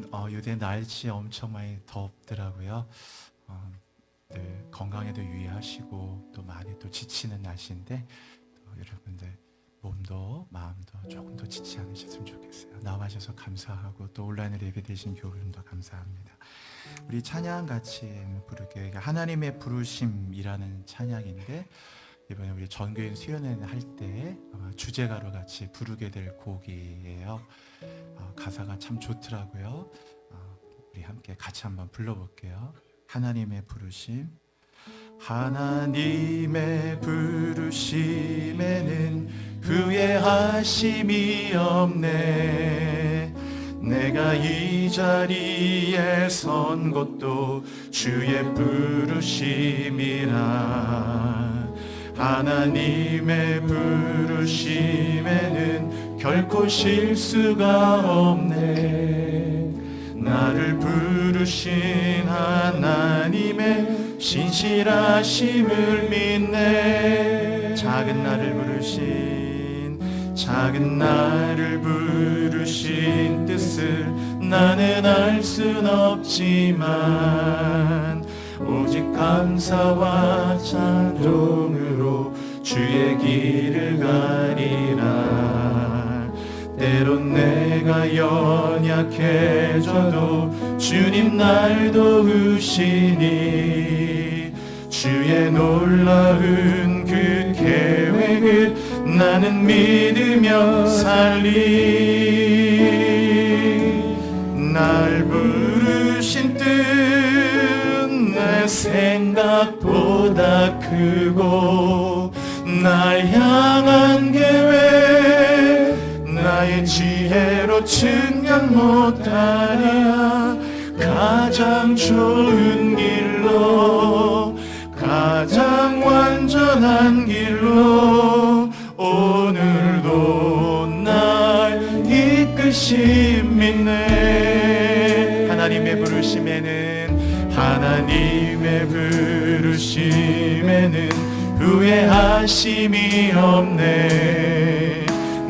여러분, 요새 날씨 엄청 많이 덥더라고요. 늘 건강에도 유의하시고 또 많이 또 지치는 날씨인데 여러분들 몸도 마음도 조금 더 지치지 않으셨으면 좋겠어요. 나와주셔서 감사하고 또 온라인으로 예배되신 교우님도 감사합니다. 우리 찬양 같이 부르게 하나님의 부르심이라는 찬양인데 이번에 우리 전교인 수련회 할 때 주제가로 같이 부르게 될 곡이에요. 가사가 참 좋더라고요. 우리 함께 같이 한번 불러볼게요. 하나님의 부르심. 하나님의 부르심에는 후회하심이 없네. 내가 이 자리에 선 것도 주의 부르심이라. 하나님의 부르심에는 결코 실수가 없네. 나를 부르신 하나님의 신실하심을 믿네. 작은 나를 부르신 뜻을 나는 알 순 없지만 오직 감사와 찬송으로 주의 길을 가리라. 때론 내가 연약해져도 주님 날 도우시니 주의 놀라운 그 계획을 나는 믿으며 살리. 날 부르신 뜻 내 생각보다 크고 날 향한 계획 나의 지혜로 측량 못하리라. 가장 좋은 길로 가장 완전한 길로 오늘도 날 이끄시 믿네. 하나님의 부르심에는 후회하심이 없네.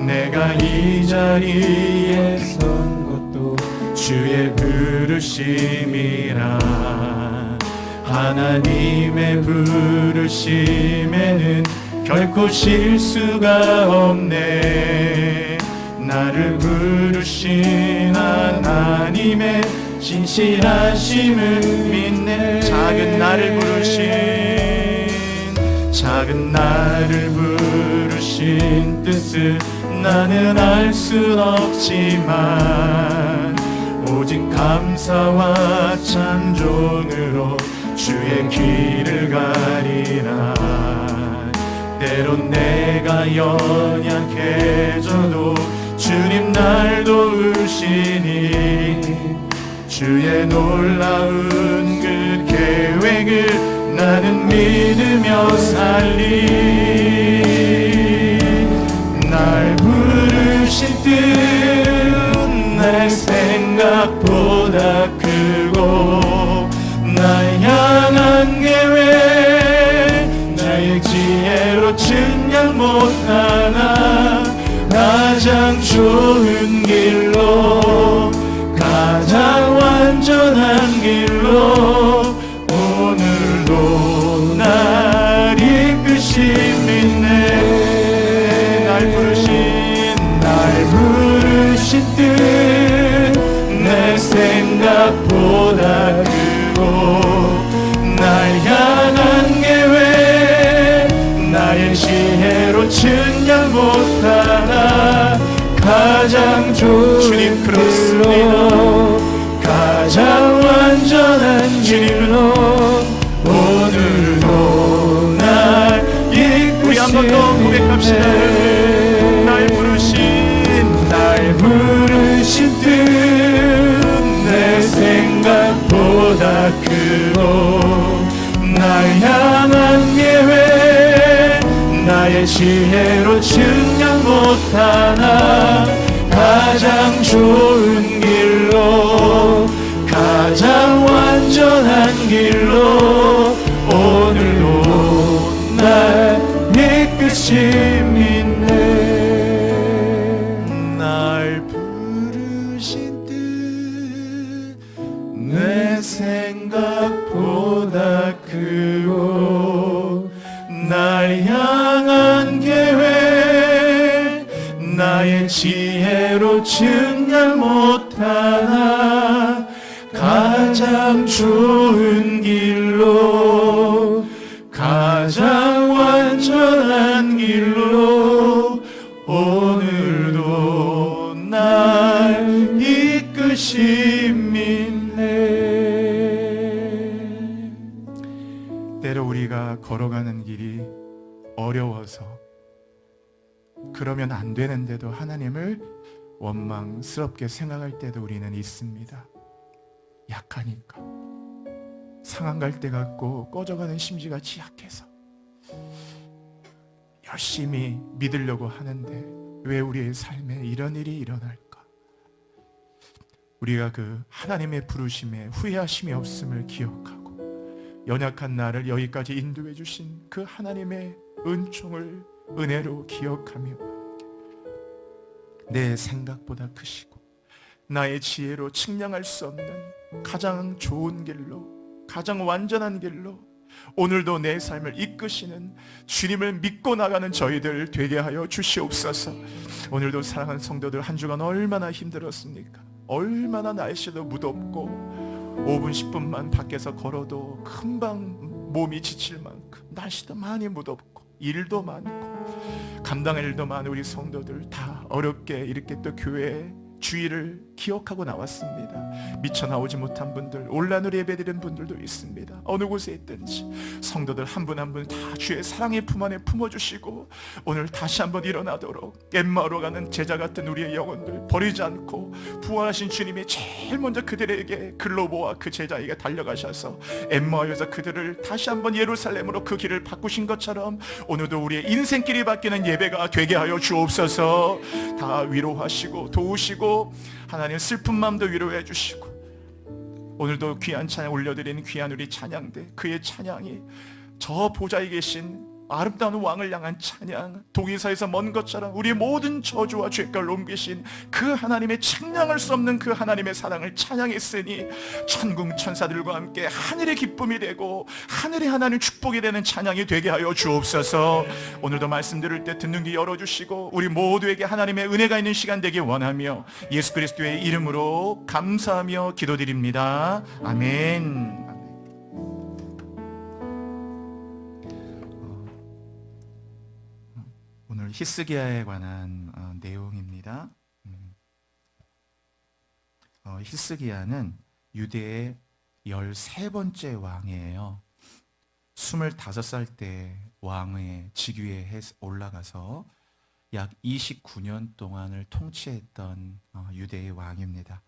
내가 이 자리에 선 것도 주의 부르심이라. 하나님의 부르심에는 결코 실수가 없네. 나를 부르신 하나님의 신실하심을 믿네. 작은 나를 부르신 뜻을 나는 알 순 없지만 오직 감사와 찬송으로 주의 길을 가리라. 때론 내가 연약해져도 주님 날 도우시니 주의 놀라운 그 계획을 나는 믿으며 살리. 날 부르신 뜻 내 생각보다 크고 날 향한 계획 나의 지혜로 측량 못하나. 가장 좋은 길로 가장 완전한 길로 오늘도 날 이끄시 믿네. 날 부르신 뜻 내 생각보다 크고 날 향한 계획 나의 지혜로 측량 못하나. 가장 좋은 길로 가장 완전한 길로 오늘도 날 이끄시네. 우리 한 번 더 고백합시다. 날 부르신 뜻 내 생각보다 크고 날 향한 계획 나의 지혜로 측량 못하나. 가장 좋은 길로 가장 완전한 길로 오늘도 날 이끄시 믿네. 날 부르신 뜻 내 생각보다 크고 날 향한 계획 나의 지혜로 측량 못하나 가장 좋은 길로 가장 완전한 길로 오늘도 날 이끄심이네. 때로 우리가 걸어가는 길이 어려워서 그러면 안 되는데도 하나님을 원망스럽게 생각할 때도 우리는 있습니다. 약하니까, 상한 갈대 같고 꺼져가는 심지같이 약해서 열심히 믿으려고 하는데 왜 우리의 삶에 이런 일이 일어날까? 우리가 그 하나님의 부르심에 후회하심이 없음을 기억하고 연약한 나를 여기까지 인도해 주신 그 하나님의 은총을 은혜로 기억하며 내 생각보다 크시고 나의 지혜로 측량할 수 없는 가장 좋은 길로, 가장 완전한 길로 오늘도 내 삶을 이끄시는 주님을 믿고 나가는 저희들 되게 하여 주시옵소서. 오늘도 사랑하는 성도들, 한 주간 얼마나 힘들었습니까? 얼마나 날씨도 무덥고 5분 10분만 밖에서 걸어도 금방 몸이 지칠 만큼 날씨도 많이 무덥고 일도 많고 감당할 일도 많은 우리 성도들 다 어렵게 이렇게 또 교회에 주의를 기억하고 나왔습니다. 미처 나오지 못한 분들, 온라인으로 예배드리는 분들도 있습니다. 어느 곳에 있든지 성도들 한 분 한 분 다 주의 사랑의 품 안에 품어주시고 오늘 다시 한번 일어나도록 엠마오로 가는 제자 같은 우리의 영혼들 버리지 않고 부활하신 주님이 제일 먼저 그들에게 글로보와 그 제자에게 달려가셔서 엠마오에서 그들을 다시 한번 예루살렘으로 그 길을 바꾸신 것처럼 오늘도 우리의 인생길이 바뀌는 예배가 되게 하여 주옵소서. 다 위로하시고 도우시고 하나님 슬픈 마음도 위로해 주시고 오늘도 귀한 찬양 올려드리는 귀한 우리 찬양대, 그의 찬양이 저 보좌에 계신 아름다운 왕을 향한 찬양, 독일사에서 먼 것처럼 우리의 모든 저주와 죄가를 옮기신 그 하나님의 측량할 수 없는 그 하나님의 사랑을 찬양했으니 천국 천사들과 함께 하늘의 기쁨이 되고 하늘의 하나님 축복이 되는 찬양이 되게 하여 주옵소서. 오늘도 말씀 들을 때 듣는 귀 열어주시고 우리 모두에게 하나님의 은혜가 있는 시간 되길 원하며 예수 그리스도의 이름으로 감사하며 기도드립니다. 아멘. 오늘 히스기야에 관한 내용입니다. 히스기야는 유대의 13번째 왕이에요. 25살 때 왕의 직위에 올라가서 약 29년 동안을 통치했던 유대의 왕입니다.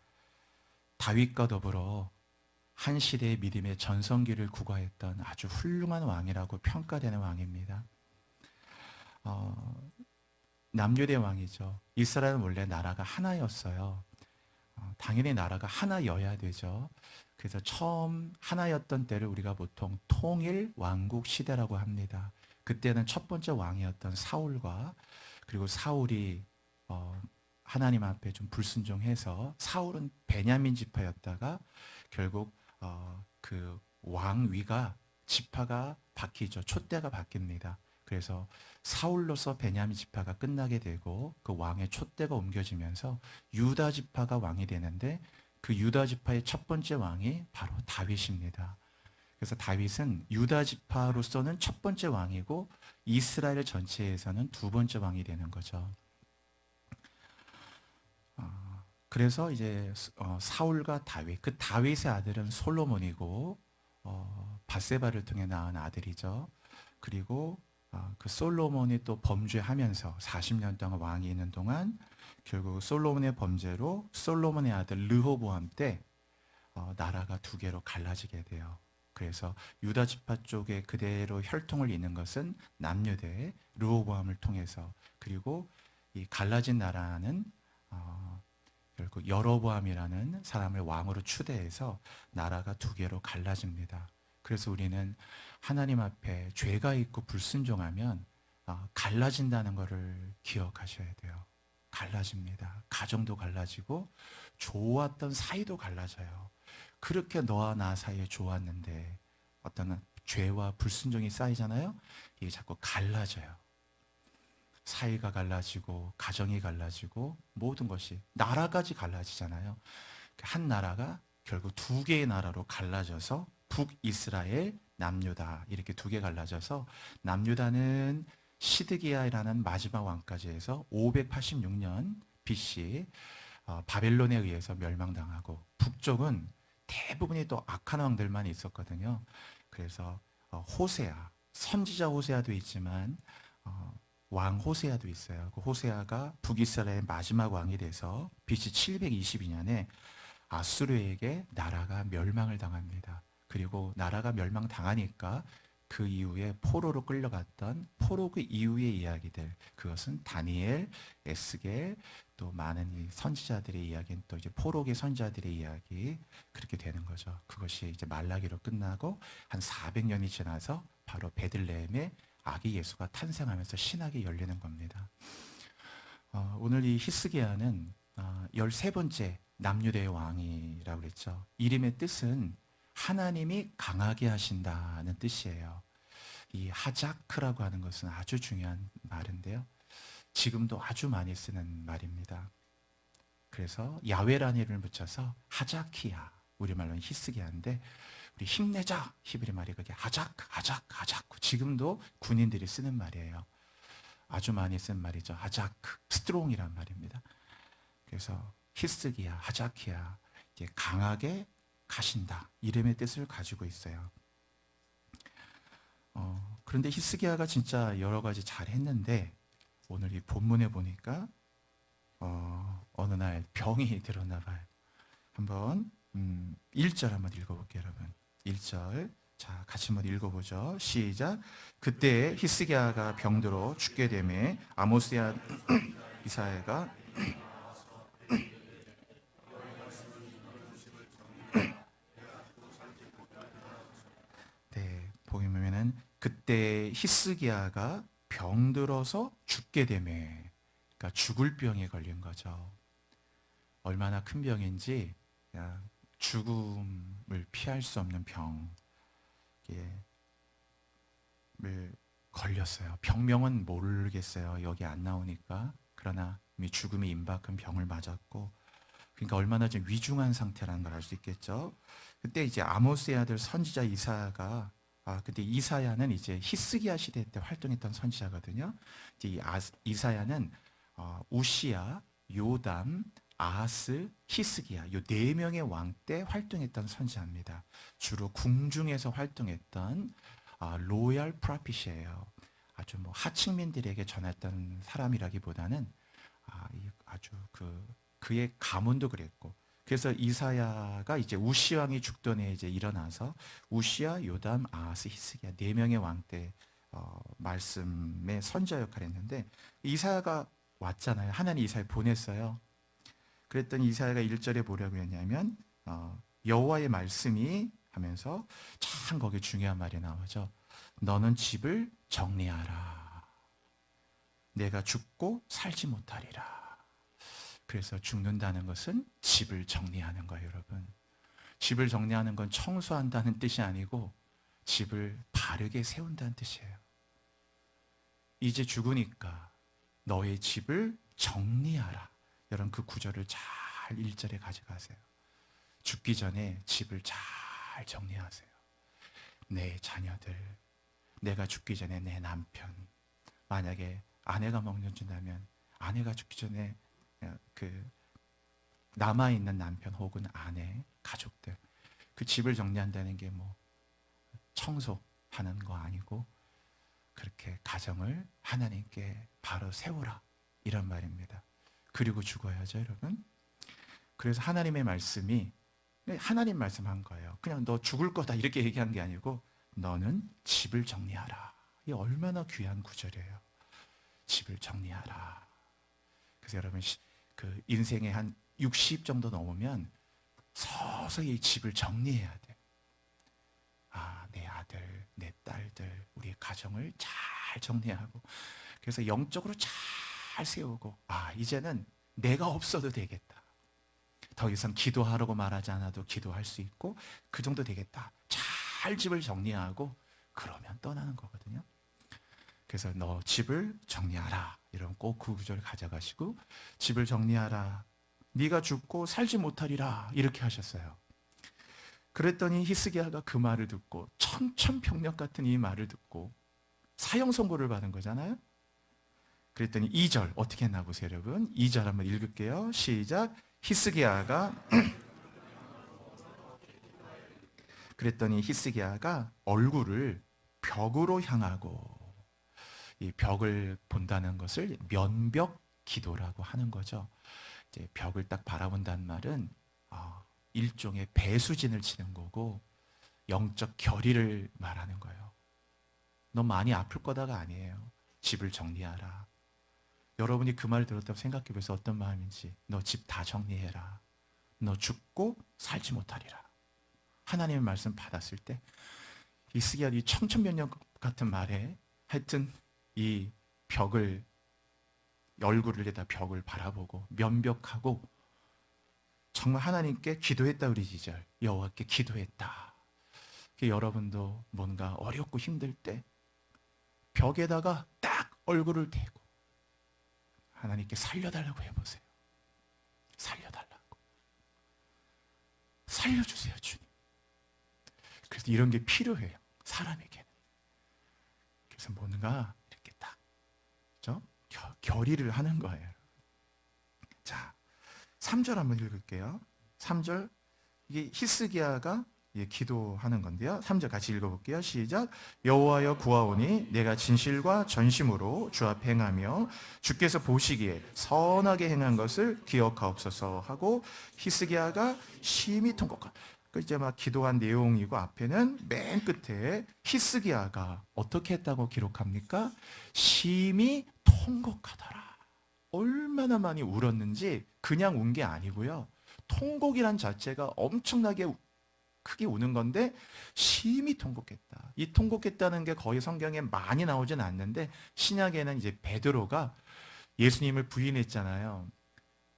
다윗과 더불어 한 시대의 믿음의 전성기를 구가했던 아주 훌륭한 왕이라고 평가되는 왕입니다. 남유대 왕이죠. 이스라엘은 원래 나라가 하나였어요. 당연히 나라가 하나여야 되죠. 그래서 처음 하나였던 때를 우리가 보통 통일 왕국 시대라고 합니다. 그때는 첫 번째 왕이었던 사울과 그리고 사울이 하나님 앞에 좀 불순종해서 사울은 베냐민 지파였다가 결국 그 왕위가 지파가 바뀌죠. 촛대가 바뀝니다. 그래서 사울로서 베냐민 지파가 끝나게 되고 그 왕의 촛대가 옮겨지면서 유다 지파가 왕이 되는데 그 유다 지파의 첫 번째 왕이 바로 다윗입니다. 그래서 다윗은 유다 지파로서는 첫 번째 왕이고 이스라엘 전체에서는 두 번째 왕이 되는 거죠. 그래서 이제 사울과 다윗, 그 다윗의 아들은 솔로몬이고 밧세바를 통해 낳은 아들이죠. 그리고 그 솔로몬이 또 범죄하면서 40년 동안 왕이 있는 동안 결국 솔로몬의 범죄로 솔로몬의 아들 르호보암 때 나라가 두 개로 갈라지게 돼요. 그래서 유다 지파 쪽에 그대로 혈통을 잇는 것은 남유대 르호보암을 통해서, 그리고 이 갈라진 나라는 결국 여로보암이라는 사람을 왕으로 추대해서 나라가 두 개로 갈라집니다. 그래서 우리는 하나님 앞에 죄가 있고 불순종하면 갈라진다는 것을 기억하셔야 돼요. 갈라집니다. 가정도 갈라지고 좋았던 사이도 갈라져요. 그렇게 너와 나 사이에 좋았는데 어떤 죄와 불순종이 쌓이잖아요. 이게 자꾸 갈라져요. 사이가 갈라지고 가정이 갈라지고 모든 것이 나라까지 갈라지잖아요. 한 나라가 결국 두 개의 나라로 갈라져서 북이스라엘, 남유다 이렇게 두 개 갈라져서 남유다는 시드기야라는 마지막 왕까지 해서 586년 BC 바벨론에 의해서 멸망당하고 북쪽은 대부분이 또 악한 왕들만 있었거든요. 그래서 호세아, 선지자 호세아도 있지만 왕 호세아도 있어요. 그 호세아가 북이스라엘의 마지막 왕이 돼서 BC 722년에 아수르에게 나라가 멸망을 당합니다. 그리고 나라가 멸망당하니까 그 이후에 포로로 끌려갔던 포로 그 이후의 이야기들, 그것은 다니엘, 에스겔, 또 많은 이 선지자들의 이야기는 또 이제 포로기 선지자들의 이야기, 그렇게 되는 거죠. 그것이 이제 말라기로 끝나고 한 400년이 지나서 바로 베들레헴에 아기 예수가 탄생하면서 신학이 열리는 겁니다. 오늘 이 히스기야는 13번째 남유대의 왕이라고 그랬죠. 이름의 뜻은 하나님이 강하게 하신다는 뜻이에요. 이 하자크라고 하는 것은 아주 중요한 말인데요. 지금도 아주 많이 쓰는 말입니다. 그래서 야훼라는 이름을 붙여서 하자키야, 우리말로는 히스기야인데 우리 힘내자, 히브리 말이 그게 하자크. 지금도 군인들이 쓰는 말이에요. 아주 많이 쓴 말이죠. 하자크, 스트롱이란 말입니다. 그래서 히스기야, 하자키야, 이게 강하게 가신다, 이름의 뜻을 가지고 있어요. 그런데 히스기야가 진짜 여러 가지 잘 했는데 오늘 이 본문에 보니까 어느 날 병이 들었나 봐요. 한번 1절 한번 읽어볼게요, 여러분. 1절. 자, 같이 한번 읽어보죠. 시작. 그때 히스기야가 병들어 죽게 되매 아모스야 이사야가 네, 보이면은 그때 히스기야가 병들어서 죽게 되매, 그러니까 죽을 병에 걸린 거죠. 얼마나 큰 병인지, 그냥 죽음을 피할 수 없는 병에 걸렸어요. 병명은 모르겠어요. 여기 안 나오니까. 그러나 이미 죽음이 임박한 병을 맞았고, 그러니까 얼마나 좀 위중한 상태라는 걸 알 수 있겠죠. 그때 이제 아모스의 아들 선지자 이사야가 그때 이사야는 이제 히스기야 시대 때 활동했던 선지자거든요. 이제 이사야는 우시야, 요담, 아하스, 히스기야 요 네 명의 왕 때 활동했던 선지자입니다. 주로 궁중에서 활동했던 로얄 프라핏이에요. 아주 뭐 하층민들에게 전했던 사람이라기보다는 아주 그의 가문도 그랬고, 그래서 이사야가 이제 우시 왕이 죽던 해에 이제 일어나서 우시야, 요담, 아하스, 히스기야 네 명의 왕 때 말씀의 선자 역할을 했는데, 이사야가 왔잖아요. 하나님 이사야 보냈어요. 그랬더니 이사야가 1절에 뭐라고 했냐면 여호와의 말씀이 하면서 참 거기 중요한 말이 나오죠. 너는 집을 정리하라. 내가 죽고 살지 못하리라. 그래서 죽는다는 것은 집을 정리하는 거예요, 여러분. 집을 정리하는 건 청소한다는 뜻이 아니고 집을 바르게 세운다는 뜻이에요. 이제 죽으니까 너의 집을 정리하라. 여러분 그 구절을 잘 1절에 가져가세요. 죽기 전에 집을 잘 정리하세요. 내 자녀들, 내가 죽기 전에 내 남편, 만약에 아내가 먹는다면 아내가 죽기 전에 그 남아있는 남편 혹은 아내, 가족들, 그 집을 정리한다는 게 뭐 청소하는 거 아니고 그렇게 가정을 하나님께 바로 세우라, 이런 말입니다. 그리고 죽어야죠, 여러분. 그래서 하나님의 말씀이 하나님 말씀한 거예요. 그냥 너 죽을 거다 이렇게 얘기한 게 아니고 너는 집을 정리하라. 이 얼마나 귀한 구절이에요. 집을 정리하라. 그래서 여러분 그 인생에 한 60 정도 넘으면 서서히 집을 정리해야 돼. 내 아들, 내 딸들, 우리의 가정을 잘 정리하고, 그래서 영적으로 잘 세우고, 이제는 내가 없어도 되겠다. 더 이상 기도하라고 말하지 않아도 기도할 수 있고 그 정도 되겠다. 잘 집을 정리하고 그러면 떠나는 거거든요. 그래서 너 집을 정리하라. 이런 꼭 그 구절을 가져가시고 집을 정리하라. 네가 죽고 살지 못하리라. 이렇게 하셨어요. 그랬더니 히스기야가 그 말을 듣고 천천평력 같은 이 말을 듣고 사형 선고를 받은 거잖아요. 그랬더니 2절 어떻게 했나 보세요, 여러분. 2절 한번 읽을게요. 시작. 히스기야가 그랬더니 히스기야가 얼굴을 벽으로 향하고, 이 벽을 본다는 것을 면벽 기도라고 하는 거죠. 이제 벽을 딱 바라본다는 말은 일종의 배수진을 치는 거고 영적 결의를 말하는 거예요. 너 많이 아플 거다가 아니에요. 집을 정리하라. 여러분이 그 말을 들었다고 생각해 보세요. 어떤 마음인지. 너 집 다 정리해라. 너 죽고 살지 못하리라. 하나님의 말씀 받았을 때 히스기야 이 청천벽력 같은 말에 하여튼 이 벽을, 얼굴을 내다 벽을 바라보고 면벽하고 정말 하나님께 기도했다. 우리 2절 여호와께 기도했다. 여러분도 뭔가 어렵고 힘들 때 벽에다가 딱 얼굴을 대고 하나님께 살려달라고 해보세요. 살려달라고. 살려주세요, 주님. 그래서 이런 게 필요해요, 사람에게는. 그래서 뭔가 이렇게 딱, 그렇죠? 결의를 하는 거예요. 자, 3절 한번 읽을게요. 3절, 이게 히스기야가 기도하는 건데요. 3절 같이 읽어볼게요. 시작. 여호와여 구하오니 내가 진실과 전심으로 주 앞에 행하며 주께서 보시기에 선하게 행한 것을 기억하옵소서 하고, 히스기야가 심히 통곡한, 이제 막 기도한 내용이고, 앞에는 맨 끝에 히스기야가 어떻게 했다고 기록합니까? 심히 통곡하더라. 얼마나 많이 울었는지 그냥 운 게 아니고요. 통곡이란 자체가 엄청나게 크게 우는 건데 심히 통곡했다. 이 통곡했다는 게 거의 성경에 많이 나오진 않는데, 신약에는 이제 베드로가 예수님을 부인했잖아요.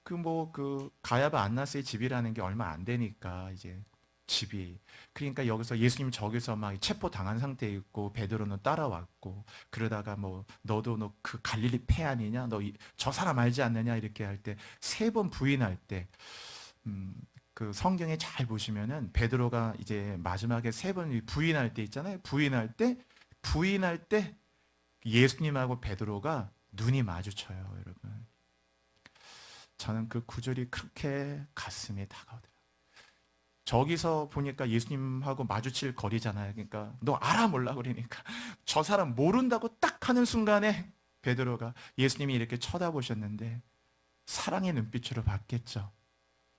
그 가야바 안나스의 집이라는 게 얼마 안 되니까 이제 집이, 그러니까 여기서 예수님 저기서 막 체포 당한 상태에 있고 베드로는 따라왔고, 그러다가 너도 너 그 갈릴리 폐 아니냐, 너 저 사람 알지 않느냐 이렇게 할 때, 3번 부인할 때, 그 성경에 잘 보시면은 베드로가 이제 마지막에 3번 부인할 때 있잖아요. 부인할 때 예수님하고 베드로가 눈이 마주쳐요, 여러분. 저는 그 구절이 그렇게 가슴에 다가오더라고요. 저기서 보니까 예수님하고 마주칠 거리잖아요. 그러니까 너 알아 몰라 그러니까 저 사람 모른다고 딱 하는 순간에 베드로가, 예수님이 이렇게 쳐다보셨는데 사랑의 눈빛으로 봤겠죠.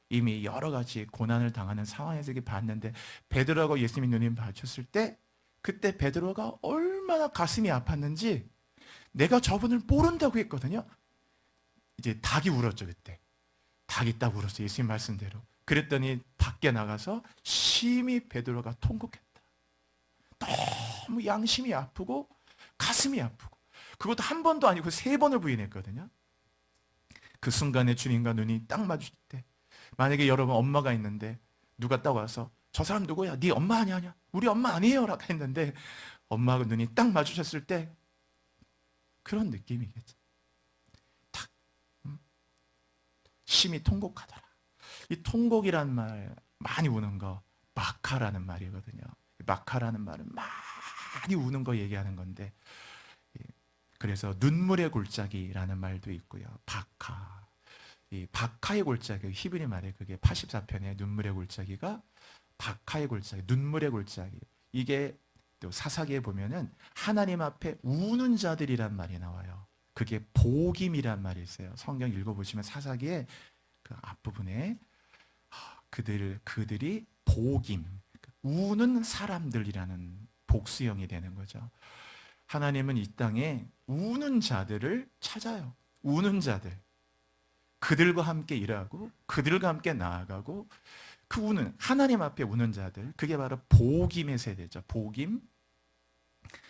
이미 여러 가지 고난을 당하는 상황에서 이렇게 봤는데 베드로하고 예수님이 눈이 마주쳤을 때, 그때 베드로가 얼마나 가슴이 아팠는지, 내가 저분을 모른다고 했거든요. 이제 닭이 울었죠. 그때 닭이 딱 울었어요, 예수님 말씀대로. 그랬더니 밖에 나가서 심히 베드로가 통곡했다. 너무 양심이 아프고 가슴이 아프고, 그것도 한 번도 아니고 3번을 부인했거든요. 그 순간에 주님과 눈이 딱 마주칠 때, 만약에 여러분 엄마가 있는데 누가 딱 와서 저 사람 누구야? 네 엄마 아니야? 우리 엄마 아니에요 라고 했는데 엄마하고 눈이 딱 마주쳤을 때 그런 느낌이겠죠. 딱 심히 통곡하더라. 이 통곡이란 말, 많이 우는 거 마카라는 말이거든요. 마카라는 말은 많이 우는 거 얘기하는 건데, 그래서 눈물의 골짜기라는 말도 있고요. 바카, 이 바카의 골짜기, 히브리 말에 그게 84편의 눈물의 골짜기가 바카의 골짜기, 눈물의 골짜기. 이게 또 사사기에 보면은 하나님 앞에 우는 자들이란 말이 나와요. 그게 복임이란 말이 있어요. 성경 읽어보시면 사사기에 그 앞부분에 그들이 복임, 우는 사람들이라는 복수형이 되는 거죠. 하나님은 이 땅에 우는 자들을 찾아요. 우는 자들. 그들과 함께 일하고 그들과 함께 나아가고, 그 우는, 하나님 앞에 우는 자들, 그게 바로 복임의 세대죠. 복임.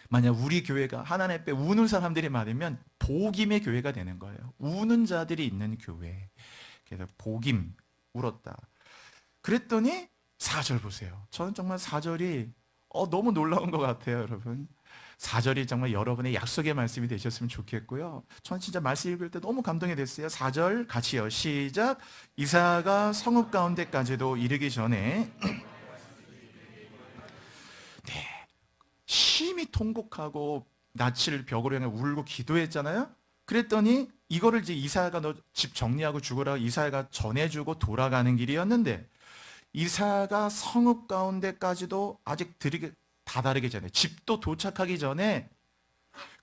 만약 우리 교회가 하나님 앞에 우는 사람들이 많으면 복임의 교회가 되는 거예요. 우는 자들이 있는 교회. 그래서 복임, 울었다. 그랬더니 4절 보세요. 저는 정말 4절이 너무 놀라운 것 같아요, 여러분. 4절이 정말 여러분의 약속의 말씀이 되셨으면 좋겠고요. 저는 진짜 말씀 읽을 때 너무 감동이 됐어요. 4절 같이요. 시작. 이사야가 성읍 가운데까지도 이르기 전에 네, 심히 통곡하고 낯을 벽으로 향해 울고 기도했잖아요. 그랬더니 이거를 이제 이사야가 너 집 정리하고 죽으라 이사야가 전해주고 돌아가는 길이었는데 이사야가 성읍 가운데까지도 아직 다다르기 전에 집도 도착하기 전에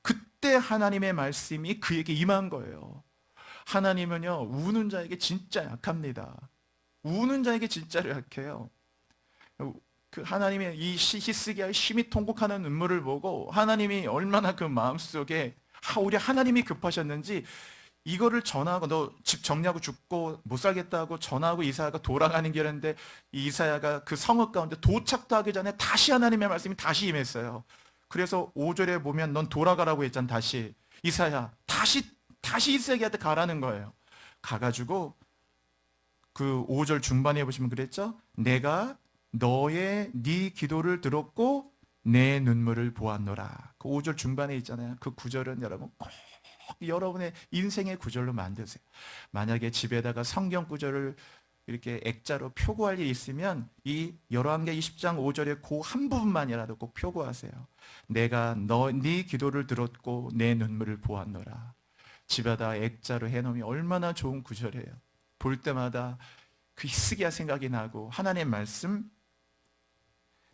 그때 하나님의 말씀이 그에게 임한 거예요. 하나님은요 우는 자에게 진짜 약합니다. 우는 자에게 진짜로 약해요. 그 하나님의 이 히스기야의 심히 통곡하는 눈물을 보고 하나님이 얼마나 그 마음속에 우리 하나님이 급하셨는지 이거를 전하고 너 집 정리하고 죽고 못 살겠다고 전하고 이사야가 돌아가는 길인데 이사야가 그 성읍 가운데 도착도 하기 전에 다시 하나님의 말씀이 다시 임했어요. 그래서 5절에 보면 넌 돌아가라고 했잖아. 다시 이사야 다시 히스기야한테 가라는 거예요. 가가지고 그 5절 중반에 보시면 그랬죠. 내가 네 기도를 들었고 내 눈물을 보았노라. 그 5절 중반에 있잖아요. 그 구절은 여러분 꼭 여러분의 인생의 구절로 만드세요. 만약에 집에다가 성경 구절을 이렇게 액자로 표구할 일이 있으면 이 열왕기 20장 5절의 그 한 부분만이라도 꼭 표구하세요. 내가 네 기도를 들었고 내 눈물을 보았노라. 집에다 액자로 해놓으면 얼마나 좋은 구절이에요. 볼 때마다 그 히스기야 생각이 나고 하나님의 말씀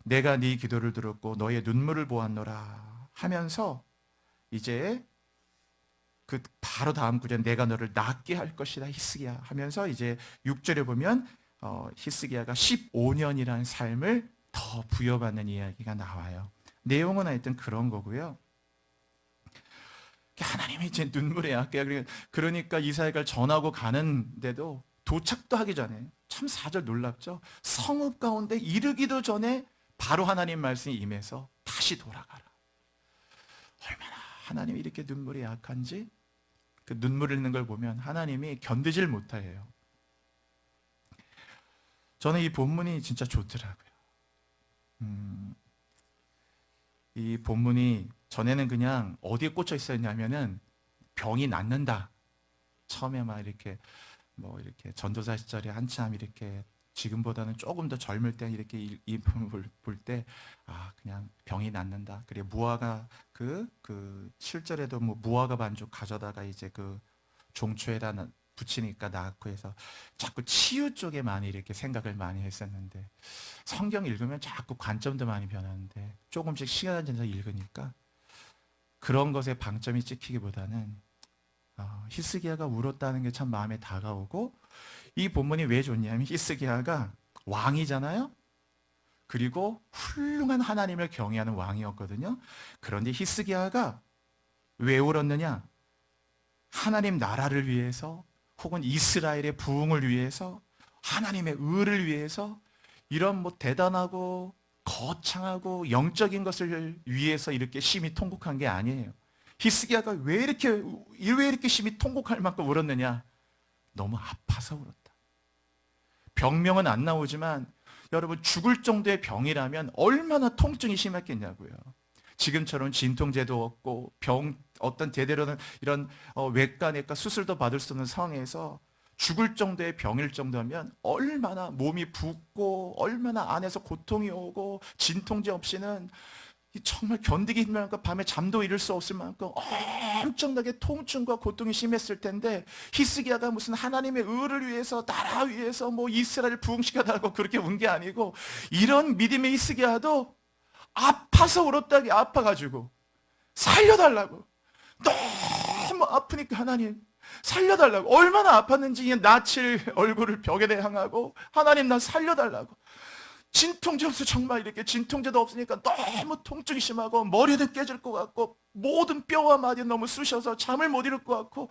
내가 네 기도를 들었고 너의 눈물을 보았노라 하면서 이제 그 바로 다음 구절 내가 너를 낫게 할 것이다 히스기야 하면서 이제 6절에 보면 히스기야가 15년이라는 삶을 더 부여받는 이야기가 나와요. 내용은 하여튼 그런 거고요. 하나님이 이제 눈물에 약해. 그러니까 이사야가 전하고 가는데도 도착도 하기 전에 참 4절 놀랍죠. 성읍 가운데 이르기도 전에 바로 하나님 말씀이 임해서 다시 돌아가라. 얼마나 하나님이 이렇게 눈물이 약한지 그 눈물 흘리는 걸 보면 하나님이 견디질 못해요. 저는 이 본문이 진짜 좋더라고요. 이 본문이 전에는 그냥 어디에 꽂혀 있었냐면은 병이 낫는다. 처음에 막 이렇게 이렇게 전도사 시절에 한참 이렇게 지금보다는 조금 더 젊을 때 이렇게 이 본문을 볼 때 그냥 병이 낫는다. 그래 무화과 그 7절에도 무화과 반죽 가져다가 이제 그 종초에다 붙이니까 낫고 해서 자꾸 치유 쪽에 많이 이렇게 생각을 많이 했었는데 성경 읽으면 자꾸 관점도 많이 변하는데 조금씩 시간 지나서 읽으니까 그런 것에 방점이 찍히기보다는 히스기야가 울었다는 게 참 마음에 다가오고 이 본문이 왜 좋냐면 히스기야가 왕이잖아요. 그리고 훌륭한 하나님을 경외하는 왕이었거든요. 그런데 히스기야가 왜 울었느냐? 하나님 나라를 위해서 혹은 이스라엘의 부흥을 위해서 하나님의 의를 위해서 이런 대단하고 거창하고 영적인 것을 위해서 이렇게 심히 통곡한 게 아니에요. 히스기야가 왜 이렇게 심히 통곡할 만큼 울었느냐? 너무 아파서 울었다. 병명은 안 나오지만 여러분 죽을 정도의 병이라면 얼마나 통증이 심했겠냐고요. 지금처럼 진통제도 없고 어떤 제대로는 이런 외과 내과 수술도 받을 수 없는 상황에서 죽을 정도의 병일 정도면 얼마나 몸이 붓고 얼마나 안에서 고통이 오고 진통제 없이는 정말 견디기 힘들 만큼 밤에 잠도 이룰 수 없을 만큼 엄청나게 통증과 고통이 심했을 텐데 히스기야가 무슨 하나님의 의를 위해서 나라 위해서 이스라엘 부흥시켜달라고 그렇게 운 게 아니고 이런 믿음의 히스기야도 아파서 울었다기 아파가지고 살려달라고 너무 아프니까 하나님 살려달라고 얼마나 아팠는지 낯을 얼굴을 벽에 향하고 하나님 나 살려달라고 진통제 없어 정말 이렇게 진통제도 없으니까 너무 통증이 심하고 머리도 깨질 것 같고 모든 뼈와 마디 너무 쑤셔서 잠을 못 이룰 것 같고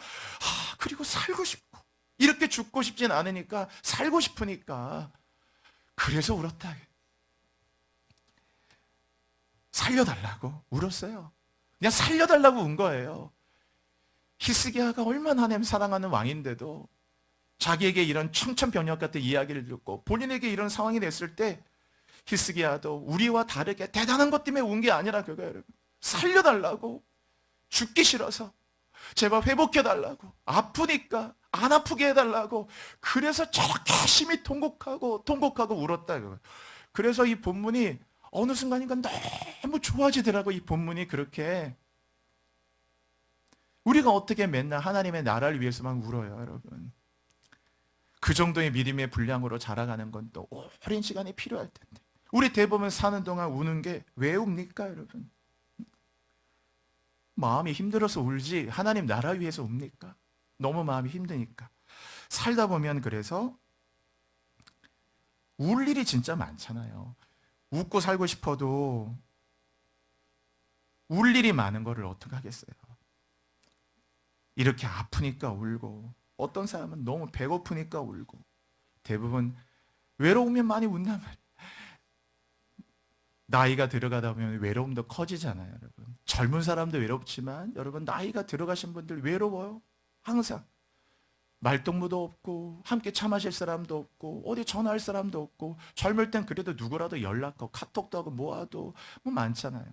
그리고 살고 싶고 이렇게 죽고 싶진 않으니까 살고 싶으니까 그래서 울었다. 살려달라고 울었어요. 그냥 살려달라고 운 거예요. 히스기야가 얼마나 하나님 사랑하는 왕인데도 자기에게 이런 청천벽력 같은 이야기를 듣고 본인에게 이런 상황이 됐을 때 히스기야도 우리와 다르게 대단한 것 때문에 운 게 아니라 그거예요, 여러분. 살려달라고, 죽기 싫어서 제발 회복해달라고, 아프니까 안 아프게 해달라고, 그래서 저렇게 심히 통곡하고 울었다. 그래서 이 본문이 어느 순간인가 너무 좋아지더라고. 이 본문이 그렇게. 우리가 어떻게 맨날 하나님의 나라를 위해서만 울어요, 여러분. 그 정도의 믿음의 분량으로 자라가는 건 또 오랜 시간이 필요할 텐데, 우리 대부분 사는 동안 우는 게 왜 웁니까, 여러분? 마음이 힘들어서 울지 하나님 나라 위해서 웁니까? 너무 마음이 힘드니까. 살다 보면 그래서 울 일이 진짜 많잖아요. 웃고 살고 싶어도 울 일이 많은 거를 어떻게 하겠어요? 이렇게 아프니까 울고, 어떤 사람은 너무 배고프니까 울고, 대부분 외로우면 많이 운단 말이에요. 나이가 들어가다 보면 외로움도 커지잖아요, 여러분. 젊은 사람도 외롭지만 여러분 나이가 들어가신 분들 외로워요. 항상 말동무도 없고 함께 차 마실 사람도 없고 어디 전화할 사람도 없고, 젊을 땐 그래도 누구라도 연락하고 카톡도 하고 뭐하도 뭐 많잖아요.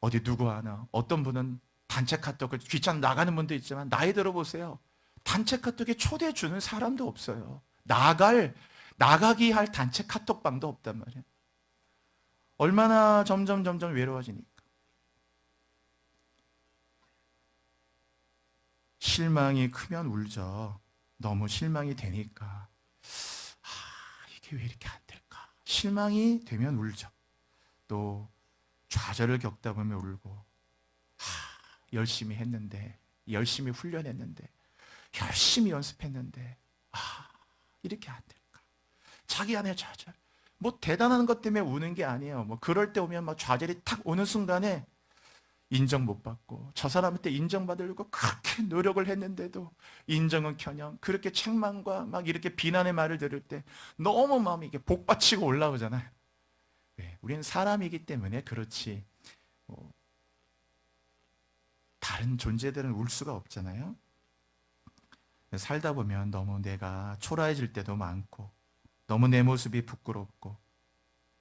어디 누구 하나, 어떤 분은 단체 카톡을 귀찮아 나가는 분도 있지만, 나이 들어보세요. 단체 카톡에 초대해 주는 사람도 없어요. 나가기 할 단체 카톡방도 없단 말이에요. 얼마나 점점 외로워지니까. 실망이 크면 울죠. 너무 실망이 되니까. 이게 왜 이렇게 안 될까? 실망이 되면 울죠. 또 좌절을 겪다 보면 울고, 열심히 했는데, 열심히 훈련했는데, 열심히 연습했는데, 이렇게 안 될까? 자기 안에 좌절. 뭐 대단한 것 때문에 우는 게 아니에요. 뭐 그럴 때 오면 막 좌절이 탁 오는 순간에 인정 못 받고, 저 사람한테 인정받으려고 그렇게 노력을 했는데도 인정은커녕 그렇게 책망과 막 이렇게 비난의 말을 들을 때 너무 마음이 이게 복받치고 올라오잖아요. 네, 우리는 사람이기 때문에 그렇지, 뭐 다른 존재들은 울 수가 없잖아요. 살다 보면 너무 내가 초라해질 때도 많고, 너무 내 모습이 부끄럽고,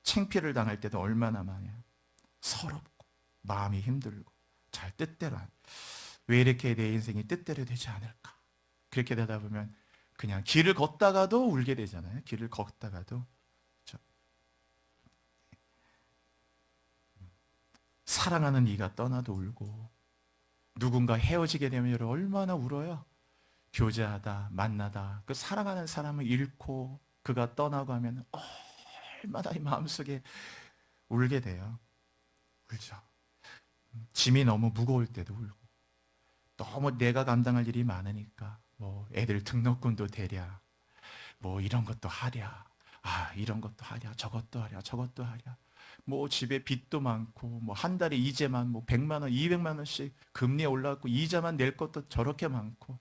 창피를 당할 때도 얼마나 많아요. 서럽고 마음이 힘들고, 잘 뜻대로 왜 이렇게 내 인생이 뜻대로 되지 않을까? 그렇게 되다 보면 그냥 길을 걷다가도 울게 되잖아요. 길을 걷다가도. 그렇죠? 사랑하는 이가 떠나도 울고, 누군가 헤어지게 되면 여러분 얼마나 울어요. 교제하다 만나다 그 사랑하는 사람을 잃고 그가 떠나고 하면 얼마나 이 마음속에 울게 돼요. 울죠. 짐이 너무 무거울 때도 울고, 너무 내가 감당할 일이 많으니까 뭐 애들 등록금도 대랴, 뭐 이런 것도 하랴, 이런 것도 하랴, 저것도 하랴, 저것도 하랴, 뭐 집에 빚도 많고, 뭐 한 달에 이자만 뭐 100만 원, 200만 원씩 금리에 올라갔고, 이자만 낼 것도 저렇게 많고,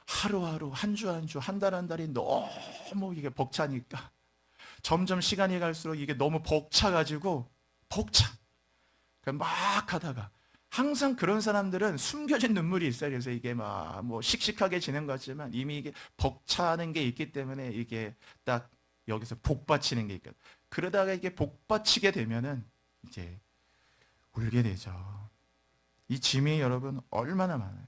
하루하루, 한 주 한 주, 한 달 한 달이 너무 이게 벅차니까 점점 시간이 갈수록 이게 너무 벅차가지고, 막 하다가, 항상 그런 사람들은 숨겨진 눈물이 있어요. 그래서 이게 막 뭐 씩씩하게 지는 거지만 이미 이게 벅차는 게 있기 때문에 이게 딱 여기서 복받치는 게 있거든요. 그러다가 이게 복받치게 되면은 이제 울게 되죠. 이 짐이 여러분 얼마나 많아요.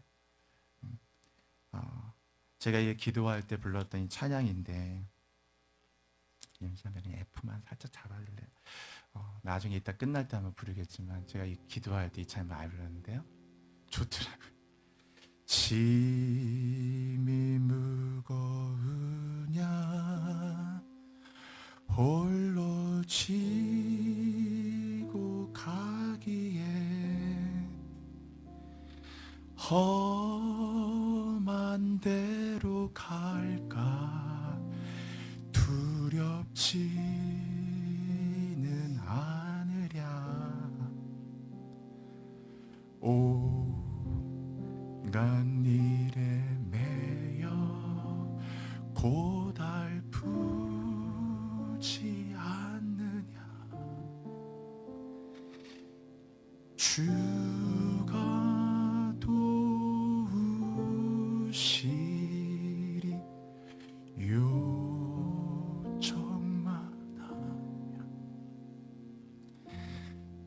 제가 이 기도할 때 불렀던 이 찬양인데, 잠시만요. F만 살짝 잡아줄래요? 나중에 이따 끝날 때 한번 부르겠지만, 제가 이 기도할 때 이 찬양 많이 불렀는데요. 좋더라고요. 짐이 무거우냐 홀로 지고 가기에 험한 데로 갈까 두렵지는 않으랴. 온갖 일에 매여 고달프지 않느냐. 주가 도우시리라.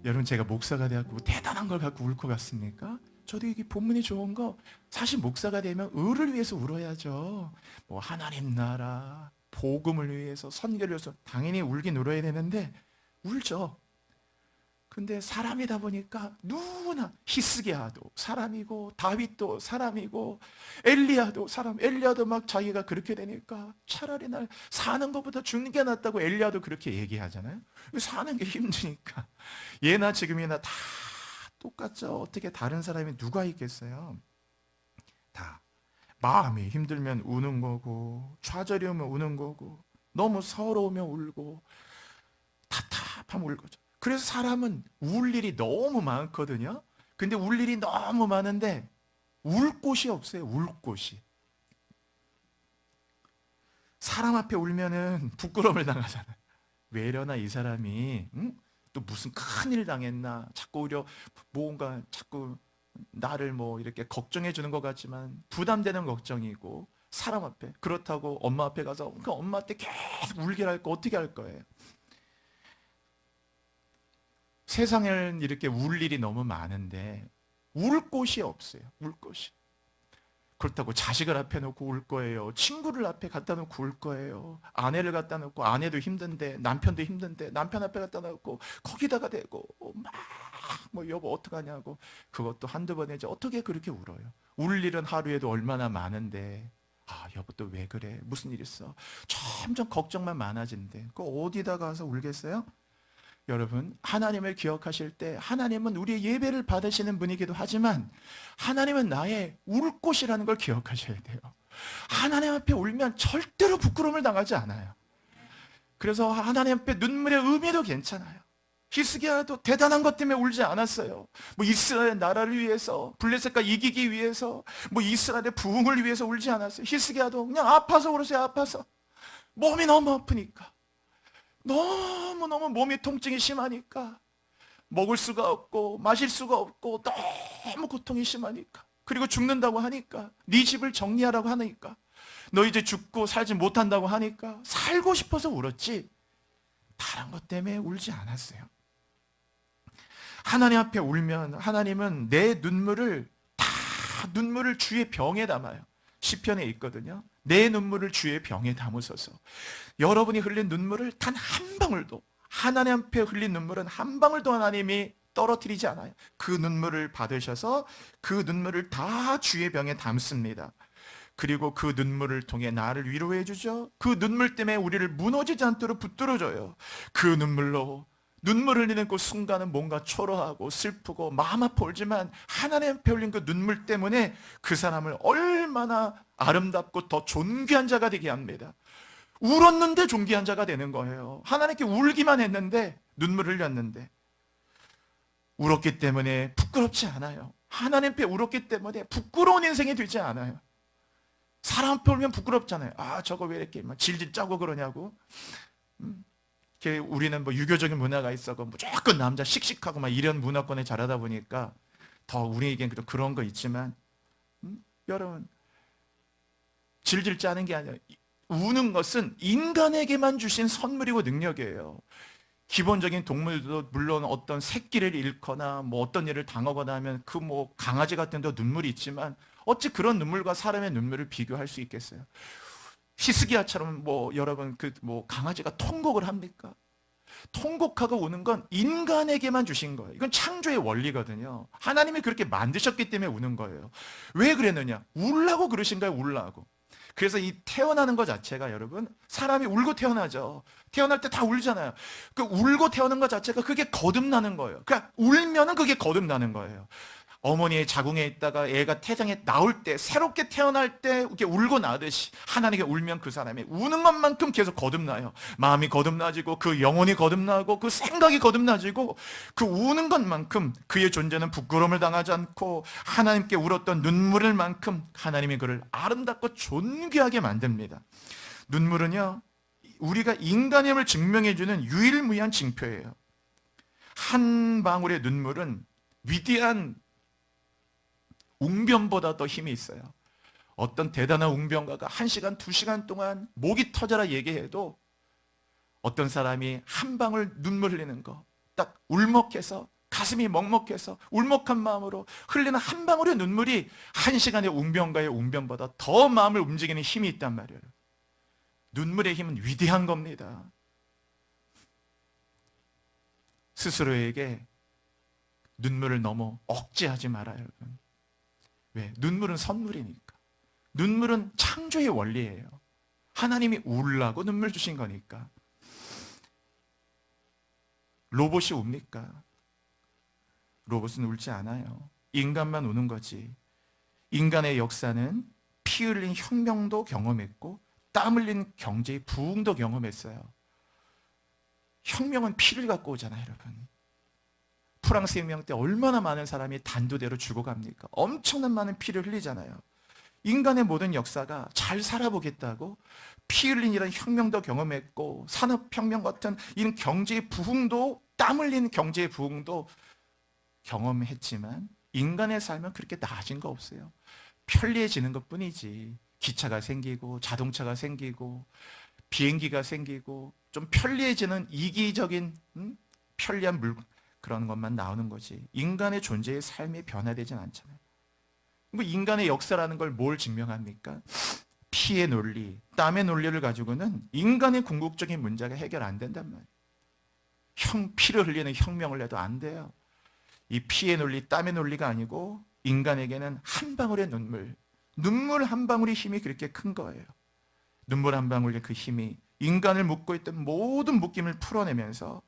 여러분, 제가 목사가 돼갖고 대단한 걸 갖고 울 것 같습니까? 저도 이게 본문이 좋은 거, 사실 목사가 되면 의를 위해서 울어야죠. 뭐 하나님 나라, 복음을 위해서, 선교를 위해서 당연히 울긴 울어야 되는데 울죠. 근데 사람이다 보니까 누구나, 히스기야도 사람이고 다윗도 사람이고 엘리야도 사람, 엘리야도 막 자기가 그렇게 되니까 차라리 날 사는 것보다 죽는 게 낫다고 엘리야도 그렇게 얘기하잖아요. 사는 게 힘드니까. 예나 지금이나 다 똑같죠. 어떻게 다른 사람이 누가 있겠어요? 다 마음이 힘들면 우는 거고, 좌절이 오면 우는 거고, 너무 서러우면 울고, 답답하면 울고죠. 그래서 사람은 울 일이 너무 많거든요. 근데 울 일이 너무 많은데 울 곳이 없어요. 울 곳이. 사람 앞에 울면은 부끄러움을 당하잖아요. 왜려나 이 사람이, 응? 또 무슨 큰일 당했나, 자꾸 오히려 뭔가 자꾸 나를 뭐 이렇게 걱정해 주는 것 같지만 부담되는 걱정이고, 사람 앞에, 그렇다고 엄마 앞에 가서 그 엄마한테 계속 울게 할 거 어떻게 할 거예요? 세상에는 이렇게 울 일이 너무 많은데 울 곳이 없어요. 울 곳이. 그렇다고 자식을 앞에 놓고 울 거예요. 친구를 앞에 갖다 놓고 울 거예요. 아내를 갖다 놓고, 아내도 힘든데 남편도 힘든데 남편 앞에 갖다 놓고 거기다가 대고 막 뭐 여보 어떡하냐고, 그것도 한두 번이지 어떻게 그렇게 울어요? 울 일은 하루에도 얼마나 많은데, 아 여보 또 왜 그래? 무슨 일 있어? 점점 걱정만 많아진대. 그 어디다 가서 울겠어요? 여러분, 하나님을 기억하실 때 하나님은 우리의 예배를 받으시는 분이기도 하지만 하나님은 나의 울 곳이라는 걸 기억하셔야 돼요. 하나님 앞에 울면 절대로 부끄러움을 당하지 않아요. 그래서 하나님 앞에 눈물의 의미도 괜찮아요. 히스기야도 대단한 것 때문에 울지 않았어요. 뭐 이스라엘 나라를 위해서, 블레셋과 이기기 위해서, 뭐 이스라엘의 부흥을 위해서 울지 않았어요. 히스기야도 그냥 아파서 울었어요. 아파서. 몸이 너무 아프니까. 너무너무 몸이 통증이 심하니까, 먹을 수가 없고 마실 수가 없고 너무 고통이 심하니까, 그리고 죽는다고 하니까, 네 집을 정리하라고 하니까, 너 이제 죽고 살지 못한다고 하니까 살고 싶어서 울었지 다른 것 때문에 울지 않았어요. 하나님 앞에 울면 하나님은 내 눈물을 눈물을 주의 병에 담아요. 시편에 있거든요. 내 눈물을 주의 병에 담으소서. 여러분이 흘린 눈물을 단 한 방울도, 하나님 앞에 흘린 눈물은 한 방울도 하나님이 떨어뜨리지 않아요. 그 눈물을 받으셔서 그 눈물을 다 주의 병에 담습니다. 그리고 그 눈물을 통해 나를 위로해 주죠. 그 눈물 때문에 우리를 무너지지 않도록 붙들어줘요. 그 눈물로, 눈물 흘리는 그 순간은 뭔가 초라하고 슬프고 마음 아파 울지만 하나님 앞에 흘린 그 눈물 때문에 그 사람을 얼마나 아름답고 더 존귀한 자가 되게 합니다. 울었는데 존귀한 자가 되는 거예요. 하나님께 울기만 했는데, 눈물을 흘렸는데 울었기 때문에 부끄럽지 않아요. 하나님 앞에 울었기 때문에 부끄러운 인생이 되지 않아요. 사람 앞에 울면 부끄럽잖아요. 아 저거 왜 이렇게 막 질질 짜고 그러냐고. 우리는 뭐 유교적인 문화가 있어서 무조건 남자 씩씩하고 막 이런 문화권에 자라다 보니까 더 우리에겐 그런 거 있지만, 여러분, 질질 짜는 게 아니라 우는 것은 인간에게만 주신 선물이고 능력이에요. 기본적인 동물도 물론 어떤 새끼를 잃거나 뭐 어떤 일을 당하거나 하면 그 뭐 강아지 같은 데 눈물이 있지만 어찌 그런 눈물과 사람의 눈물을 비교할 수 있겠어요? 히스기야처럼 뭐 여러분 그 뭐 강아지가 통곡을 합니까? 통곡하고 우는 건 인간에게만 주신 거예요. 이건 창조의 원리거든요. 하나님이 그렇게 만드셨기 때문에 우는 거예요. 왜 그랬느냐? 울라고 그러신 거예요. 울라고. 그래서 이 태어나는 것 자체가, 여러분, 사람이 울고 태어나죠. 태어날 때 다 울잖아요. 그 울고 태어난 것 자체가 그게 거듭나는 거예요. 그러니까 울면은 그게 거듭나는 거예요. 어머니의 자궁에 있다가 애가 태장에 나올 때, 새롭게 태어날 때 이렇게 울고 나듯이 하나님께 울면 그 사람이 우는 것만큼 계속 거듭나요. 마음이 거듭나지고 그 영혼이 거듭나고 그 생각이 거듭나지고, 그 우는 것만큼 그의 존재는 부끄러움을 당하지 않고 하나님께 울었던 눈물을 만큼 하나님이 그를 아름답고 존귀하게 만듭니다. 눈물은요, 우리가 인간임을 증명해주는 유일무이한 징표예요. 한 방울의 눈물은 위대한 웅변보다 더 힘이 있어요. 어떤 대단한 웅변가가 1시간, 2시간 동안 목이 터져라 얘기해도 어떤 사람이 한 방울 눈물 흘리는 거 딱 울먹해서 가슴이 먹먹해서 울먹한 마음으로 흘리는 한 방울의 눈물이 한 시간의 웅변가의 웅변보다 더 마음을 움직이는 힘이 있단 말이에요. 눈물의 힘은 위대한 겁니다. 스스로에게 눈물을 너무 억제하지 말아요, 여러분. 왜? 눈물은 선물이니까. 눈물은 창조의 원리예요. 하나님이 울라고 눈물 주신 거니까. 로봇이 웁니까? 로봇은 울지 않아요. 인간만 우는 거지. 인간의 역사는 피 흘린 혁명도 경험했고 땀 흘린 경제의 부흥도 경험했어요. 혁명은 피를 갖고 오잖아요, 여러분. 프랑스 혁명 때 얼마나 많은 사람이 단두대로 죽어갑니까? 엄청난 많은 피를 흘리잖아요. 인간의 모든 역사가 잘 살아보겠다고 피 흘린 이런 혁명도 경험했고 산업혁명 같은 이런 경제의 부흥도 땀 흘린 경제의 부흥도 경험했지만 인간의 삶은 그렇게 나아진 거 없어요. 편리해지는 것뿐이지. 기차가 생기고 자동차가 생기고 비행기가 생기고 좀 편리해지는 이기적인 편리한 그런 것만 나오는 거지. 인간의 존재의 삶이 변화되진 않잖아요. 뭐 인간의 역사라는 걸 뭘 증명합니까? 피의 논리, 땀의 논리를 가지고는 인간의 궁극적인 문제가 해결 안 된단 말이에요. 피를 흘리는 혁명을 해도 안 돼요. 이 피의 논리, 땀의 논리가 아니고 인간에게는 한 방울의 눈물 한 방울의 힘이 그렇게 큰 거예요. 눈물 한 방울의 그 힘이 인간을 묶고 있던 모든 묶임을 풀어내면서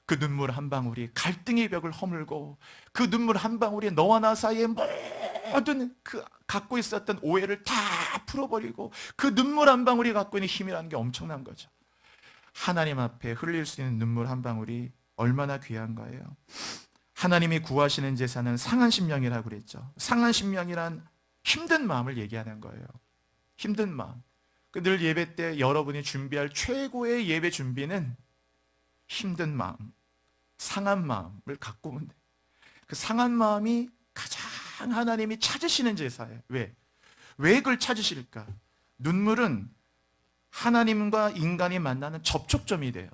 그 눈물 한 방울이 갈등의 벽을 허물고 그 눈물 한 방울이 너와 나 사이에 모든 그 갖고 있었던 오해를 다 풀어버리고 그 눈물 한 방울이 갖고 있는 힘이라는 게 엄청난 거죠. 하나님 앞에 흘릴 수 있는 눈물 한 방울이 얼마나 귀한 거예요. 하나님이 구하시는 제사는 상한 심령이라고 그랬죠. 상한 심령이란 힘든 마음을 얘기하는 거예요. 힘든 마음. 늘 예배 때 여러분이 준비할 최고의 예배 준비는 힘든 마음, 상한 마음을 갖고 오면 돼요. 그 상한 마음이 가장 하나님이 찾으시는 제사예요. 왜? 왜 그걸 찾으실까? 눈물은 하나님과 인간이 만나는 접촉점이 돼요.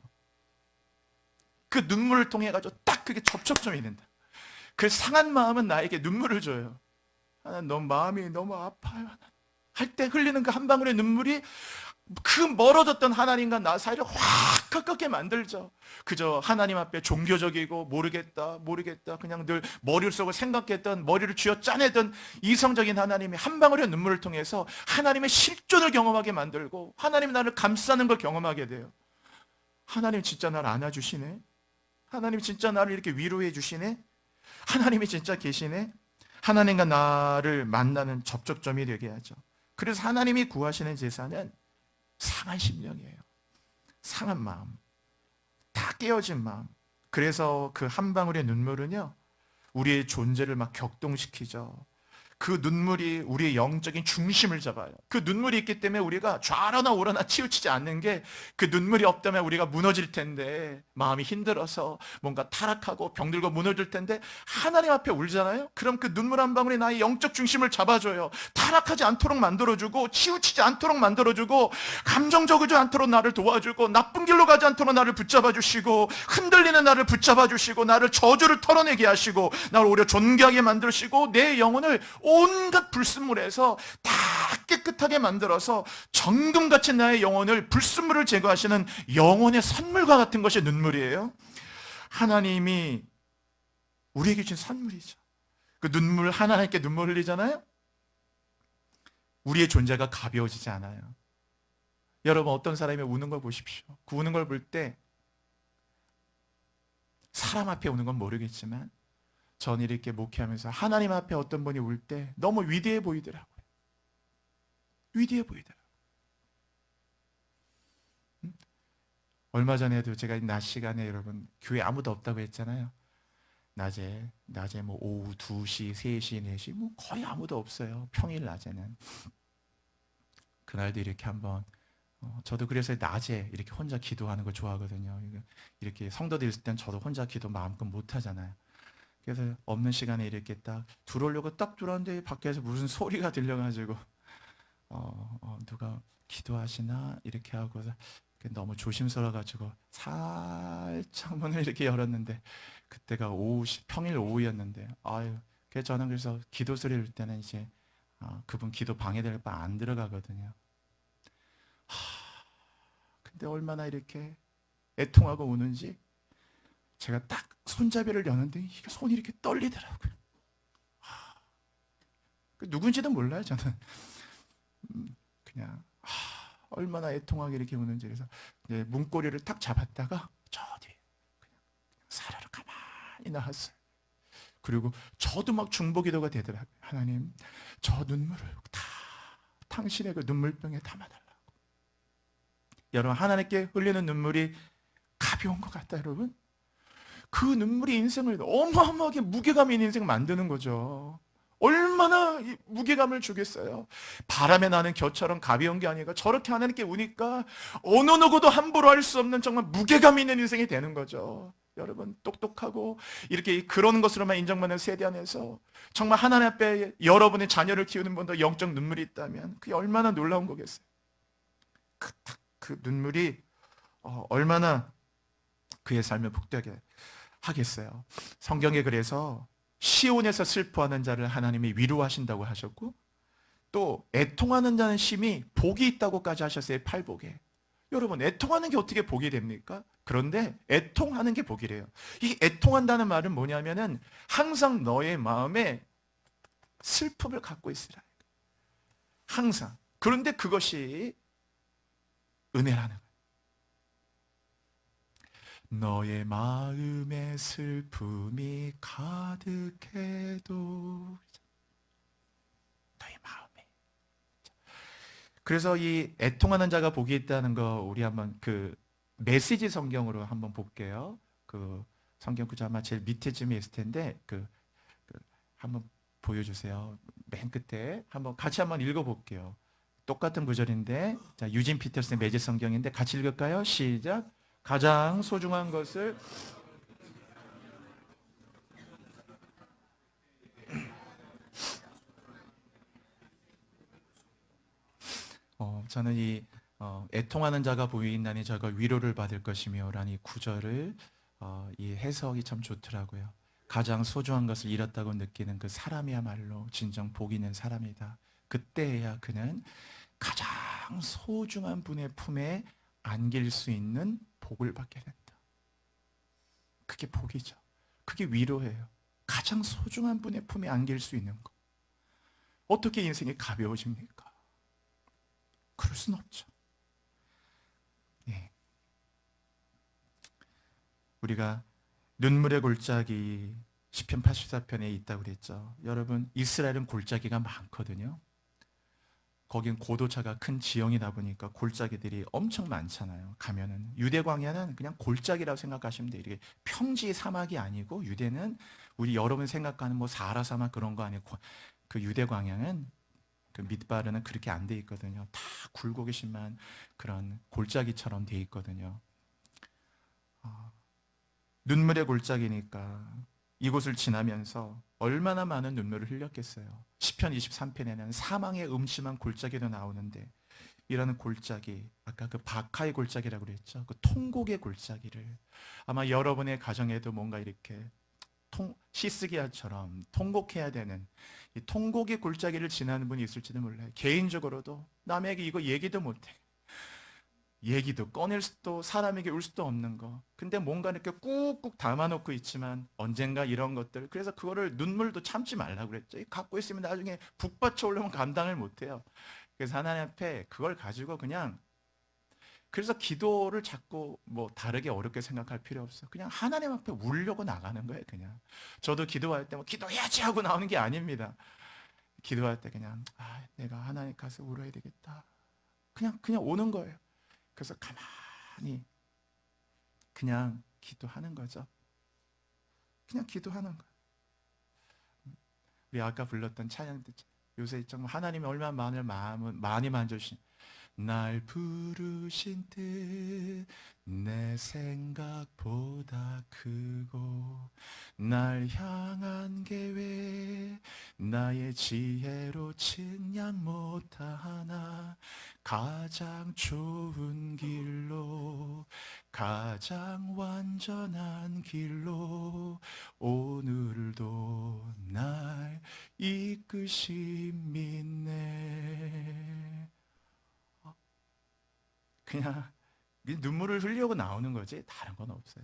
그 눈물을 통해 가지고 딱 그게 접촉점이 된다. 그 상한 마음은 나에게 눈물을 줘요. 하나님, 너무 마음이 너무 아파요. 할 때 흘리는 그 한 방울의 눈물이 그 멀어졌던 하나님과 나 사이를 확 가깝게 만들죠. 그저 하나님 앞에 종교적이고 모르겠다 그냥 늘 머릿속을 생각했던, 머리를 쥐어 짜내던 이성적인 하나님이 한 방울의 눈물을 통해서 하나님의 실존을 경험하게 만들고 하나님이 나를 감싸는 걸 경험하게 돼요. 하나님 진짜 나를 안아주시네. 하나님 진짜 나를 이렇게 위로해 주시네. 하나님이 진짜 계시네. 하나님과 나를 만나는 접촉점이 되게 하죠. 그래서 하나님이 구하시는 제사는 상한 심령이에요. 상한 마음, 다 깨어진 마음. 그래서 그 한 방울의 눈물은요, 우리의 존재를 막 격동시키죠. 그 눈물이 우리의 영적인 중심을 잡아요. 그 눈물이 있기 때문에 우리가 좌로나 우로나 치우치지 않는 게, 그 눈물이 없다면 우리가 무너질 텐데, 마음이 힘들어서 뭔가 타락하고 병들고 무너질 텐데 하나님 앞에 울잖아요. 그럼 그 눈물 한 방울이 나의 영적 중심을 잡아줘요. 타락하지 않도록 만들어주고, 치우치지 않도록 만들어주고, 감정적이지 않도록 나를 도와주고, 나쁜 길로 가지 않도록 나를 붙잡아주시고, 흔들리는 나를 붙잡아주시고, 나를 저주를 털어내게 하시고, 나를 오히려 존귀하게 만드시고, 내 영혼을 온갖 불순물에서 다 깨끗하게 만들어서 정금같이 나의 영혼을, 불순물을 제거하시는 영혼의 선물과 같은 것이 눈물이에요. 하나님이 우리에게 준 선물이죠. 그 눈물, 하나님께 눈물 흘리잖아요. 우리의 존재가 가벼워지지 않아요. 여러분, 어떤 사람이 우는 걸 보십시오. 그 우는 걸 볼 때 사람 앞에 우는 건 모르겠지만 전 이렇게 목회하면서 하나님 앞에 어떤 분이 울 때 너무 위대해 보이더라고요. 위대해 보이더라고요. 얼마 전에도 제가 낮 시간에 여러분 교회 아무도 없다고 했잖아요. 낮에 뭐 오후 2시, 3시, 4시 뭐 거의 아무도 없어요. 평일 낮에는. 그날도 이렇게 한번 저도 그래서 낮에 이렇게 혼자 기도하는 걸 좋아하거든요. 이렇게 성도들 있을 땐 저도 혼자 기도 마음껏 못 하잖아요. 그래서 없는 시간에 이렇게 딱 들어오려고 딱 들어왔는데 밖에서 무슨 소리가 들려가지고 누가 기도하시나 이렇게 하고 너무 조심스러워가지고 살짝 문을 이렇게 열었는데 그때가 오후 평일 오후였는데 아유, 저는 그래서 기도 소리 를 때는 이제 그분 기도 방해될까 안 들어가거든요. 근데 얼마나 이렇게 애통하고 우는지 제가 딱 손잡이를 여는데 이게 손이 이렇게 떨리더라고요. 누군지도 몰라요, 저는. 그냥 얼마나 애통하게 이렇게 우는지. 그래서 이제 문고리를 탁 잡았다가 저 뒤에 그냥 사르르 가만히 나왔어요. 그리고 저도 막 중보기도가 되더라고요. 하나님, 저 눈물을 다 당신의 그 눈물병에 담아달라고. 여러분, 하나님께 흘리는 눈물이 가벼운 것 같다, 여러분. 그 눈물이 인생을 어마어마하게 무게감 있는 인생 만드는 거죠. 얼마나 무게감을 주겠어요. 바람에 나는 겨처럼 가벼운 게 아니라 저렇게 하나님께 우니까 어느 누구도 함부로 할 수 없는 정말 무게감 있는 인생이 되는 거죠. 여러분, 똑똑하고 이렇게 그런 것으로만 인정받는 세대 안에서 정말 하나님 앞에 여러분의 자녀를 키우는 분도 영적 눈물이 있다면 그게 얼마나 놀라운 거겠어요. 그 눈물이 얼마나 그의 삶을 복되게 하겠어요. 성경에 그래서 시온에서 슬퍼하는 자를 하나님이 위로하신다고 하셨고, 또 애통하는 자는 심히 복이 있다고까지 하셨어요. 팔복에. 여러분, 애통하는 게 어떻게 복이 됩니까? 그런데 애통하는 게 복이래요. 이 애통한다는 말은 뭐냐면은 항상 너의 마음에 슬픔을 갖고 있으라. 항상. 그런데 그것이 은혜라는 거예요. 너의 마음에 슬픔이 가득해도 너의 마음에. 그래서 이 애통하는 자가 복이 있다는 거 우리 한번 그 메시지 성경으로 한번 볼게요. 그 성경 구절 아마 제일 밑에쯤에 있을 텐데 한번 보여주세요. 맨 끝에 한번 같이 한번 읽어볼게요. 똑같은 구절인데 자, 유진 피터슨의 매제 성경인데 같이 읽을까요? 시작. 가장 소중한 것을 저는 이 애통하는 자가 보이나니 저가 위로를 받을 것이며 라는 이 구절을 이 해석이 참 좋더라고요. 가장 소중한 것을 잃었다고 느끼는 그 사람이야말로 진정 복 있는 사람이다. 그때야 그는 가장 소중한 분의 품에 안길 수 있는 복을 받게 된다. 그게 복이죠. 그게 위로예요. 가장 소중한 분의 품에 안길 수 있는 것. 어떻게 인생이 가벼워집니까? 그럴 수는 없죠. 예. 우리가 눈물의 골짜기 시편 84편에 있다고 그랬죠. 여러분, 이스라엘은 골짜기가 많거든요. 거긴 고도차가 큰 지형이다 보니까 골짜기들이 엄청 많잖아요. 가면은 유대 광야는 그냥 골짜기라고 생각하시면 돼요. 이게 평지 사막이 아니고 유대는 우리 여러분 생각하는 뭐 사하라 사막 그런 거 아니고 그 유대 광야는 그 밑바르는 그렇게 안 돼 있거든요. 다 굴곡이심한 그런 골짜기처럼 돼 있거든요. 눈물의 골짜기니까 이곳을 지나면서 얼마나 많은 눈물을 흘렸겠어요. 시편 23편에는 사망의 음침한 골짜기도 나오는데 이라는 골짜기, 아까 그 바카의 골짜기라고 그랬죠. 그 통곡의 골짜기를 아마 여러분의 가정에도 뭔가 이렇게 시스기야처럼 통곡해야 되는 이 통곡의 골짜기를 지나는 분이 있을지도 몰라요. 개인적으로도 남에게 이거 얘기도 못해. 얘기도 꺼낼 수도 사람에게 울 수도 없는 거. 근데 뭔가 이렇게 꾹꾹 담아놓고 있지만 언젠가 이런 것들. 그래서 그거를 눈물도 참지 말라고 그랬죠. 갖고 있으면 나중에 북받쳐 올라오면 감당을 못해요. 그래서 하나님 앞에 그걸 가지고 그냥 그래서 기도를 자꾸 뭐 다르게 어렵게 생각할 필요 없어. 그냥 하나님 앞에 울려고 나가는 거예요, 그냥. 저도 기도할 때 뭐 기도해야지 하고 나오는 게 아닙니다. 기도할 때 그냥 내가 하나님 가서 울어야 되겠다. 그냥 오는 거예요. 그래서 가만히 그냥 기도하는 거죠. 그냥 기도하는 거예요. 우리 아까 불렀던 찬양들 요새 정말 하나님이 얼마나 마음을 많이 만져주신 날 부르신 뜻 내 생각보다 크고 날 향한 계획 나의 지혜로 측량 못하나 가장 좋은 길로 가장 완전한 길로 오늘도 날 이끄시 믿네. 그냥 눈물을 흘리고 나오는 거지 다른 건 없어요.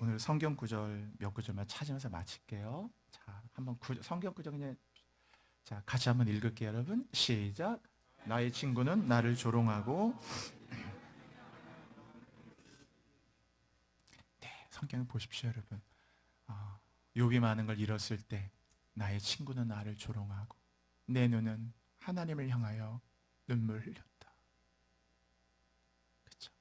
오늘 성경 구절 몇 구절만 찾으면서 마칠게요. 자, 한번 성경 구절 그냥 자 같이 한번 읽을게요, 여러분. 시작. 나의 친구는 나를 조롱하고 네, 성경을 보십시오, 여러분. 욥이 많은 걸 잃었을 때 나의 친구는 나를 조롱하고 내 눈은 하나님을 향하여 눈물 흘렸다. 그렇죠?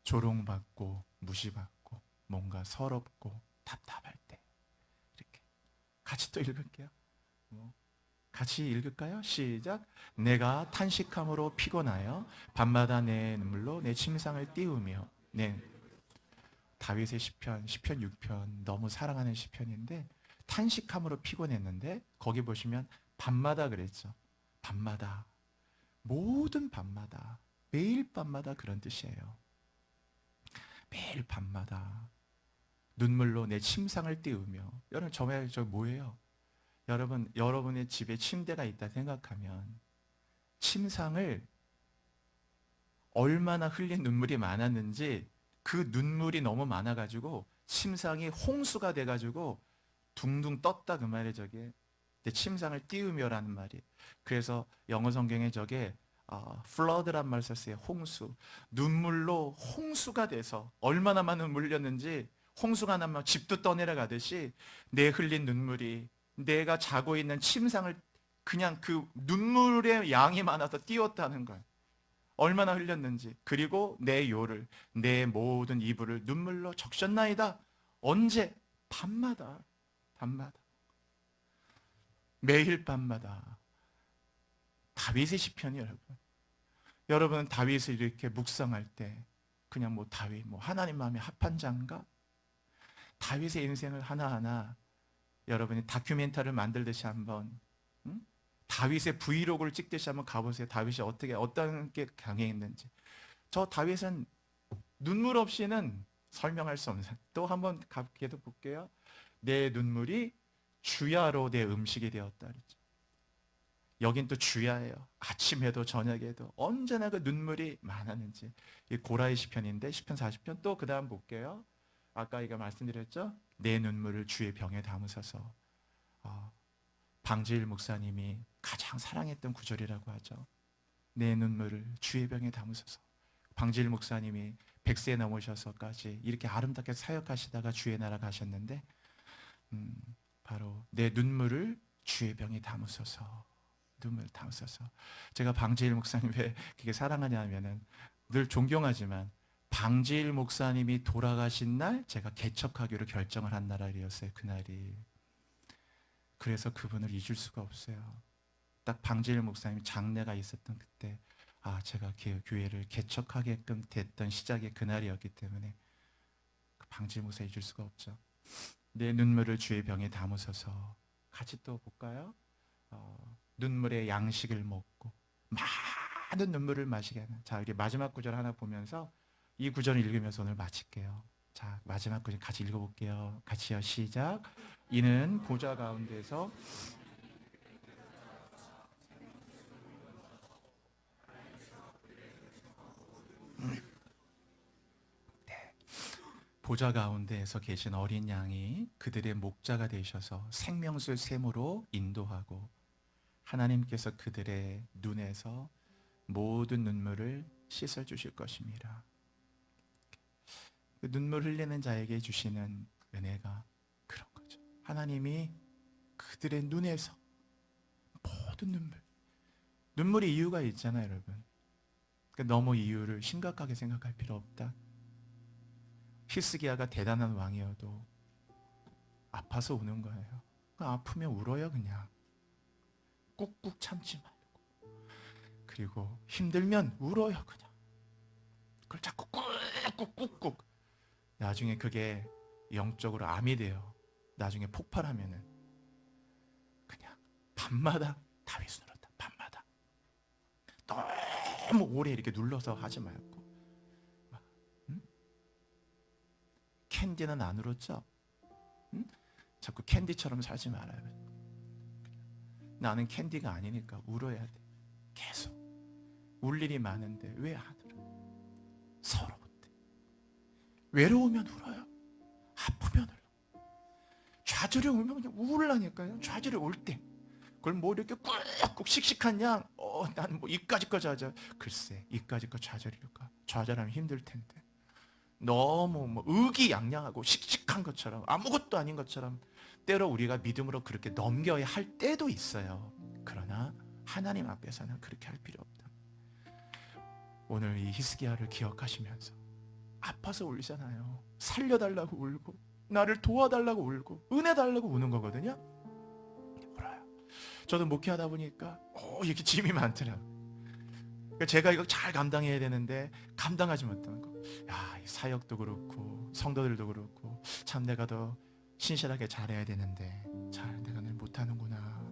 조롱받고 무시받고 뭔가 서럽고 답답할 때 이렇게 같이 또 읽을게요. 같이 읽을까요? 시작. 내가 탄식함으로 피곤하여 밤마다 내 눈물로 내 침상을 띄우며 네. 다윗의 시편 6편 너무 사랑하는 시편인데 탄식함으로 피곤했는데 거기 보시면 밤마다 그랬죠. 밤마다 모든 밤마다 매일 밤마다 그런 뜻이에요. 매일 밤마다 눈물로 내 침상을 띄우며 여러분 저 뭐예요? 여러분의 집에 침대가 있다 생각하면 침상을 얼마나 흘린 눈물이 많았는지 그 눈물이 너무 많아가지고 침상이 홍수가 돼가지고 둥둥 떴다 그 말이에요. 저게 내 침상을 띄우며라는 말이. 그래서 영어 성경에 저게 flood란 말 썼어요. 홍수. 눈물로 홍수가 돼서 얼마나 많은 눈물 흘렸는지 홍수가 나면 집도 떠내려가듯이 내 흘린 눈물이 내가 자고 있는 침상을 그냥 그 눈물의 양이 많아서 띄웠다는 거예요. 얼마나 흘렸는지. 그리고 내 요를 내 모든 이불을 눈물로 적셨나이다. 언제? 밤마다. 매일 밤마다. 다윗의 시편이 여러분 다윗을 이렇게 묵상할 때 그냥 뭐 다윗 뭐 하나님 마음에 합한 자인가? 다윗의 인생을 하나하나 여러분이 다큐멘터리를 만들듯이 한번 다윗의 브이로그를 찍듯이 한번 가보세요. 다윗이 어떤 게 강행했는지. 저 다윗은 눈물 없이는 설명할 수 없는. 또 한번 계속 볼게요. 내 눈물이 주야로 내 음식이 되었다 그랬죠. 여긴 또 주야예요. 아침에도 저녁에도 언제나 그 눈물이 많았는지. 이 고라의 시편인데 시편 40편 또 그 다음 볼게요. 아까 이거 말씀드렸죠. 내 눈물을 주의 병에 담으소서. 방지일 목사님이 가장 사랑했던 구절이라고 하죠. 내 눈물을 주의 병에 담으소서. 방지일 목사님이 100세 넘으셔서까지 이렇게 아름답게 사역하시다가 주의 나라 가셨는데 바로 내 눈물을 주의 병에 담으소서. 눈물 담으소서. 제가 방지일 목사님 왜 그렇게 사랑하냐면은 늘 존경하지만 방지일 목사님이 돌아가신 날 제가 개척하기로 결정을 한 날이었어요. 그날이. 그래서 그분을 잊을 수가 없어요. 딱 방지일 목사님 장례가 있었던 그때 제가 교회를 개척하게끔 됐던 시작의 그날이었기 때문에 그 방지일 목사 잊을 수가 없죠. 내 눈물을 주의 병에 담으소서. 같이 또 볼까요? 눈물의 양식을 먹고 많은 눈물을 마시게 하는. 자, 우리 마지막 구절 하나 보면서 이 구절을 읽으면서 오늘 마칠게요. 자, 마지막 구절 같이 읽어볼게요. 같이요. 시작. 이는 보좌 가운데서 보좌 가운데에서 계신 어린 양이 그들의 목자가 되셔서 생명수 샘으로 인도하고 하나님께서 그들의 눈에서 모든 눈물을 씻어 주실 것입니다. 그 눈물 흘리는 자에게 주시는 은혜가 그런 거죠. 하나님이 그들의 눈에서 모든 눈물이 이유가 있잖아요, 여러분. 그러니까 너무 이유를 심각하게 생각할 필요 없다. 히스기야가 대단한 왕이어도 아파서 우는 거예요. 아프면 울어요, 그냥. 꾹꾹 참지 말고. 그리고 힘들면 울어요. 그냥 그걸 자꾸 꾹꾹꾹꾹. 나중에 그게 영적으로 암이 돼요. 나중에 폭발하면은 그냥 밤마다 다윗을 눌렀다. 밤마다 너무 오래 이렇게 눌러서 하지 말고. 캔디는 안 울었죠? 자꾸 캔디처럼 살지 말아요. 나는 캔디가 아니니까 울어야 돼. 계속 울 일이 많은데 왜 안 울어? 서러운데. 외로우면 울어요. 아프면 울어. 좌절이 오면 그냥 울라니까요. 좌절이 올 때 그걸 뭐 이렇게 꾹꾹 씩씩한 양 나는 뭐 이까짓 좌절. 글쎄 이까짓 좌절일까? 좌절하면 힘들 텐데 너무 뭐 의기양양하고 씩씩한 것처럼 아무것도 아닌 것처럼 때로 우리가 믿음으로 그렇게 넘겨야 할 때도 있어요. 그러나 하나님 앞에서는 그렇게 할 필요 없다. 오늘 이 히스기야를 기억하시면서 아파서 울잖아요. 살려달라고 울고 나를 도와달라고 울고 은혜 달라고 우는 거거든요. 울어요. 저도 목회하다 보니까 이렇게 짐이 많더라고요. 그러니까 제가 이거 잘 감당해야 되는데 감당하지 못하는 거. 야, 이 사역도 그렇고 성도들도 그렇고 참 내가 더 신실하게 잘해야 되는데 잘 내가 늘 못하는구나.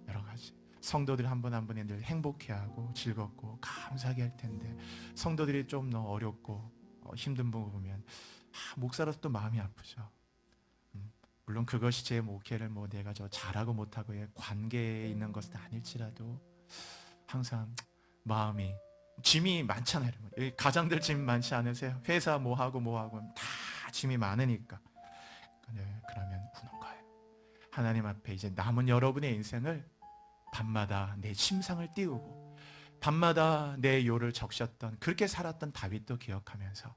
여러 가지 성도들이 한 번 한 번에 늘 행복해하고 즐겁고 감사하게 할 텐데 성도들이 좀 더 어렵고 힘든 거 보면 목사로서 또 마음이 아프죠. 물론 그것이 제 목회를 뭐 내가 저 잘하고 못하고의 관계에 있는 것은 아닐지라도 항상 마음이 짐이 많잖아요. 가장들 짐 많지 않으세요? 회사 뭐하고 다 짐이 많으니까. 네, 그러면 우는 거예요. 하나님 앞에 이제 남은 여러분의 인생을 밤마다 내 침상을 띄우고 밤마다 내 요를 적셨던 그렇게 살았던 다윗도 기억하면서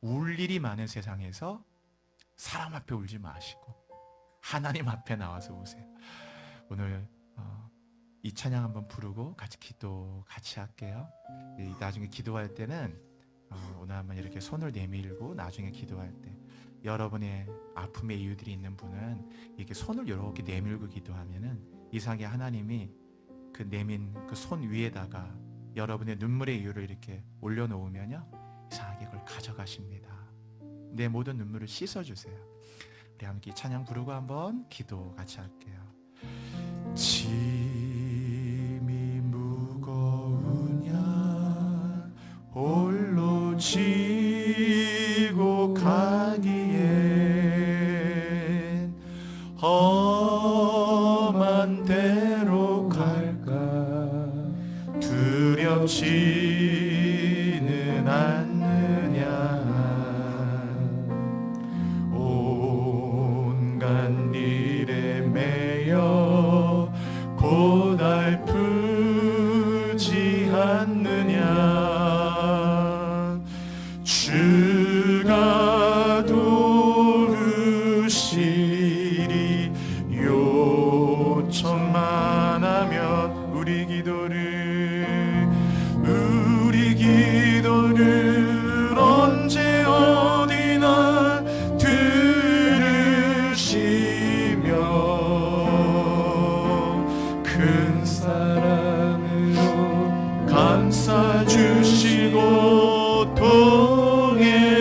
울 일이 많은 세상에서 사람 앞에 울지 마시고 하나님 앞에 나와서 우세요. 오늘 이 찬양 한번 부르고 같이 할게요. 나중에 기도할 때는 오늘 한번 이렇게 손을 내밀고 나중에 기도할 때 여러분의 아픔의 이유들이 있는 분은 이렇게 손을 이렇게 내밀고 기도하면은 이상하게 하나님이 그 내민 그 손 위에다가 여러분의 눈물의 이유를 이렇게 올려놓으면요 이상하게 그걸 가져가십니다. 내 모든 눈물을 씻어주세요. 우리 함께 찬양 부르고 한번 기도 같이 할게요. 짐이 무거우냐 홀로 지고 가기엔 험한 데로 갈까 두렵지는 않느냐 온갖 일에 매여 고달프지 않느냐 주가 도우시리 요청만 하면 우리 기도를 언제 어디나 들으시며 큰 사랑으로 감싸주시고 동행하니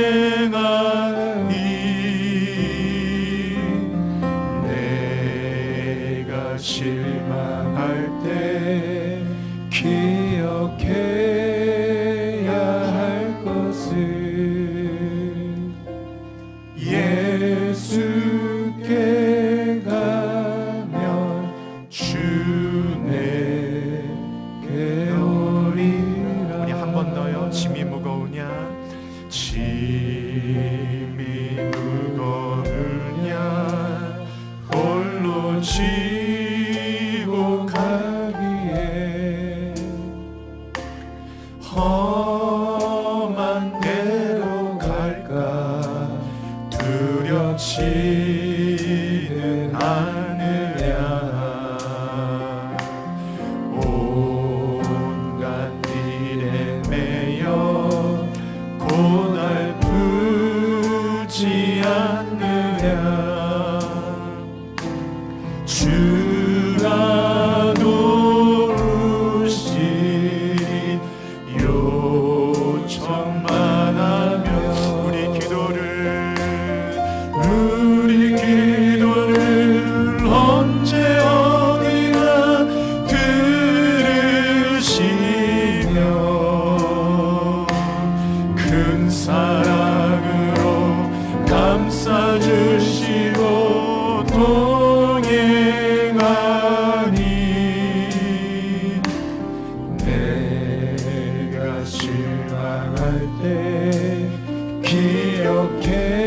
내가 실망할 때 기억해야 할 것은 예수께 가면 주 내게 오리라. 우리 한 번 더요. 짐이 무거우냐 짐이 무거우냐 홀로 지고 가기에 험한 데로 갈까 두렵지는 않으랴 온갖 일에 매여 고달프지 않느냐 주가 도와주시고 동행하니 내가 실망할 때 기억해야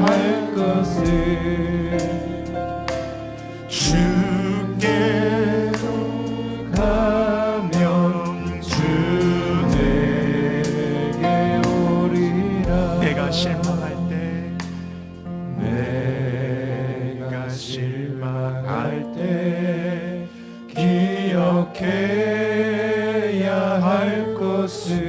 할 것을 주께로 가면 주 내게 오리라. 내가 실망할 때 내가 실망할 때 기억해야 할 것을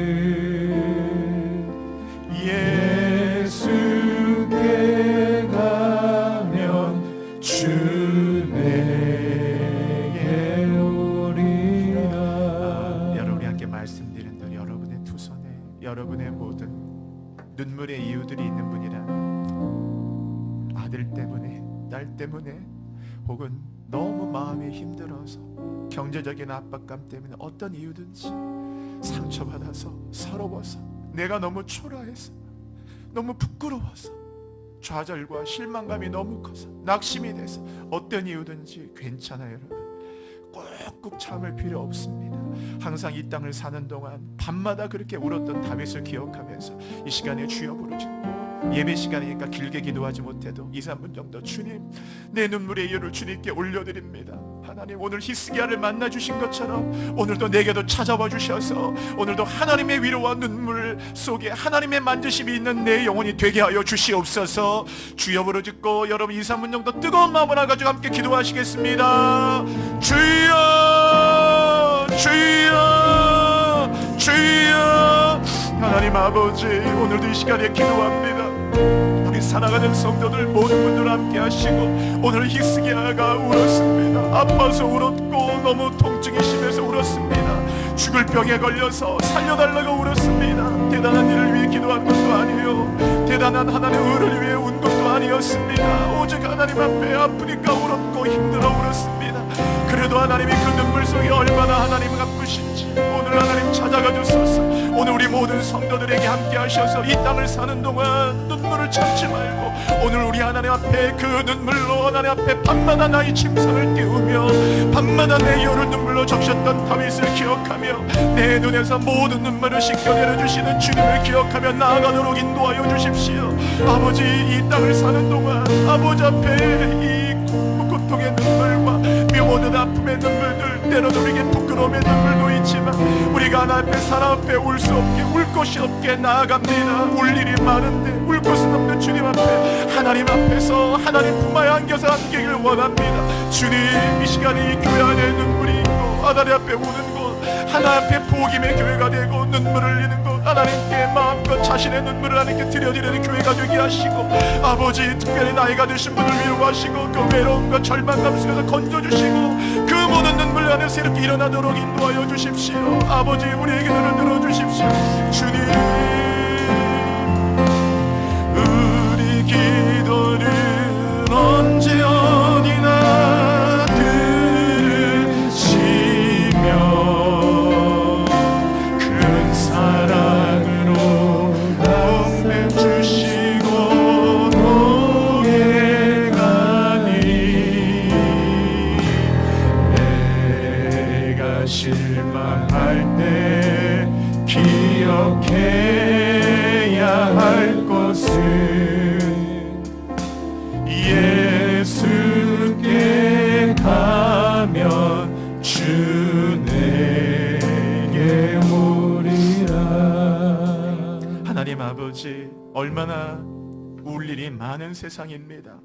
예수께 가면 주 내게 오리라. 여러분이 함께 말씀드린 대로 여러분의 두 손에 여러분의 모든 눈물의 이유들이 있는 분이라면 아들 때문에 딸 때문에 혹은 너무 마음이 힘들어서 경제적인 압박감 때문에 어떤 이유든지 상처받아서 서러워서 내가 너무 초라해서 너무 부끄러워서 좌절과 실망감이 너무 커서 낙심이 돼서 어떤 이유든지 괜찮아요. 여러분 꾹꾹 참을 필요 없습니다. 항상 이 땅을 사는 동안 밤마다 그렇게 울었던 다윗을 기억하면서 이 시간에 주여 부르짖고 예배 시간이니까 길게 기도하지 못해도 2, 3분 정도 주님 내 눈물의 이유를 주님께 올려드립니다. 하나님 오늘 히스기야를 만나주신 것처럼 오늘도 내게도 찾아와 주셔서 오늘도 하나님의 위로와 눈물 속에 하나님의 만지심이 있는 내 영혼이 되게 하여 주시옵소서. 주여 부르짖고 여러분 2, 3분 정도 뜨거운 마음을 가지고 함께 기도하시겠습니다. 주여 주여 주여. 하나님 아버지 오늘도 이 시간에 기도합니다. 우리 살아가는 성도들 모든 분들 함께 하시고 오늘 히스기야가 울었습니다. 아파서 울었고 너무 통증이 심해서 울었습니다. 죽을 병에 걸려서 살려달라고 울었습니다. 대단한 일을 위해 기도한 것도 아니에요. 대단한 하나님의 의를 위해 운 것도 아니었습니다. 오직 하나님 앞에 아프니까 울었고 힘들어 울었습니다. 그래도 하나님이 그 눈물 속에 얼마나 하나님 아프신지 오늘 하나님 찾아가 주소서. 오늘 우리 모든 성도들에게 함께 하셔서 이 땅을 사는 동안 눈물을 참지 말고 오늘 우리 하나님 앞에 그 눈물로 하나님 앞에 밤마다 나의 침상을 띄우며 밤마다 내 혀를 눈물로 적셨던 다윗을 기억하며 내 눈에서 모든 눈물을 씻겨내려 주시는 주님을 기억하며 나아가도록 인도하여 주십시오. 아버지 이 땅을 사는 동안 아버지 앞에 이 고통의 눈물과 모든 아픔의 눈물들 때로는 우리에게 부끄러움의 눈물도 있지만 우리가 하나님 앞에 사람 앞에 울 수 없게 울 곳이 없게 나아갑니다. 울 일이 많은데 울 곳은 없는 주님 앞에 하나님 앞에서 하나님 품 안에 안겨서 안기길 원합니다. 주님 이 시간에 이 교회 안에 눈물이 있고 하나님 앞에 우는 곳 하나님 앞에 복임의 교회가 되고 눈물을 흘리는 곳 하나님께 마음껏 자신의 눈물을 하나님께 드려드리는 교회가 되게 하시고 아버지 특별히 나이가 드신 분을 위로하시고 그 외로움과 절망감 속에서 건져주시고 그 모든 눈물 안에서 이렇게 일어나도록 인도하여 주십시오. 아버지 우리의 기도를 들어주십시오. 주님 우리 기도를 언제 어디나 들으시며 실망할 때 기억해야 할 것은 예수께 가면 주 내게 오리라. 하나님 아버지 얼마나 울 일이 많은 세상입니다.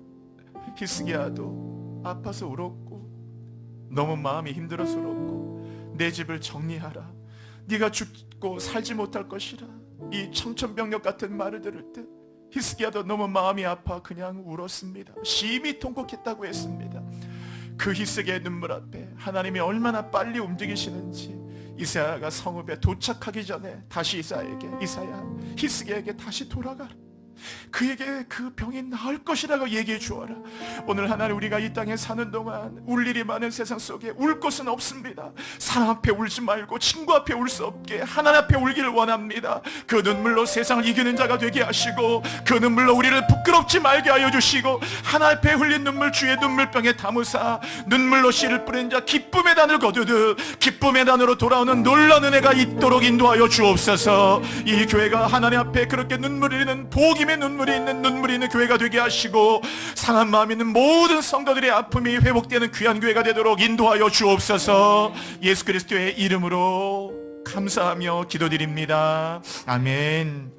히스기야도 아파서 울었고 너무 마음이 힘들어서 울었고 내 집을 정리하라 네가 죽고 살지 못할 것이라 이 청천벽력 같은 말을 들을 때 히스기야도 너무 마음이 아파 그냥 울었습니다. 심히 통곡했다고 했습니다. 그 히스기야의 눈물 앞에 하나님이 얼마나 빨리 움직이시는지 이사야가 성읍에 도착하기 전에 다시 이사야에게 이사야 히스기야에게 다시 돌아가라 그에게 그 병이 나을 것이라고 얘기해 주어라. 오늘 하나님, 우리가 이 땅에 사는 동안 울 일이 많은 세상 속에 울 것은 없습니다. 사람 앞에 울지 말고 친구 앞에 울 수 없게 하나님 앞에 울기를 원합니다. 그 눈물로 세상을 이기는 자가 되게 하시고, 그 눈물로 우리를 부끄럽지 말게 하여 주시고, 하나님 앞에 흘린 눈물 주의 눈물병에 담으사 눈물로 씨를 뿌린 자 기쁨의 단을 거두듯 기쁨의 단으로 돌아오는 놀라운 은혜가 있도록 인도하여 주옵소서. 이 교회가 하나님 앞에 그렇게 눈물이 있는, 복임의 눈물이 있는 교회가 되게 하시고, 상한 마음 있는 모든 성도들의 아픔이 회복되는 귀한 교회가 되도록 인도하여 주옵소서. 예수 그리스도의 이름으로 감사하며 기도드립니다. 아멘.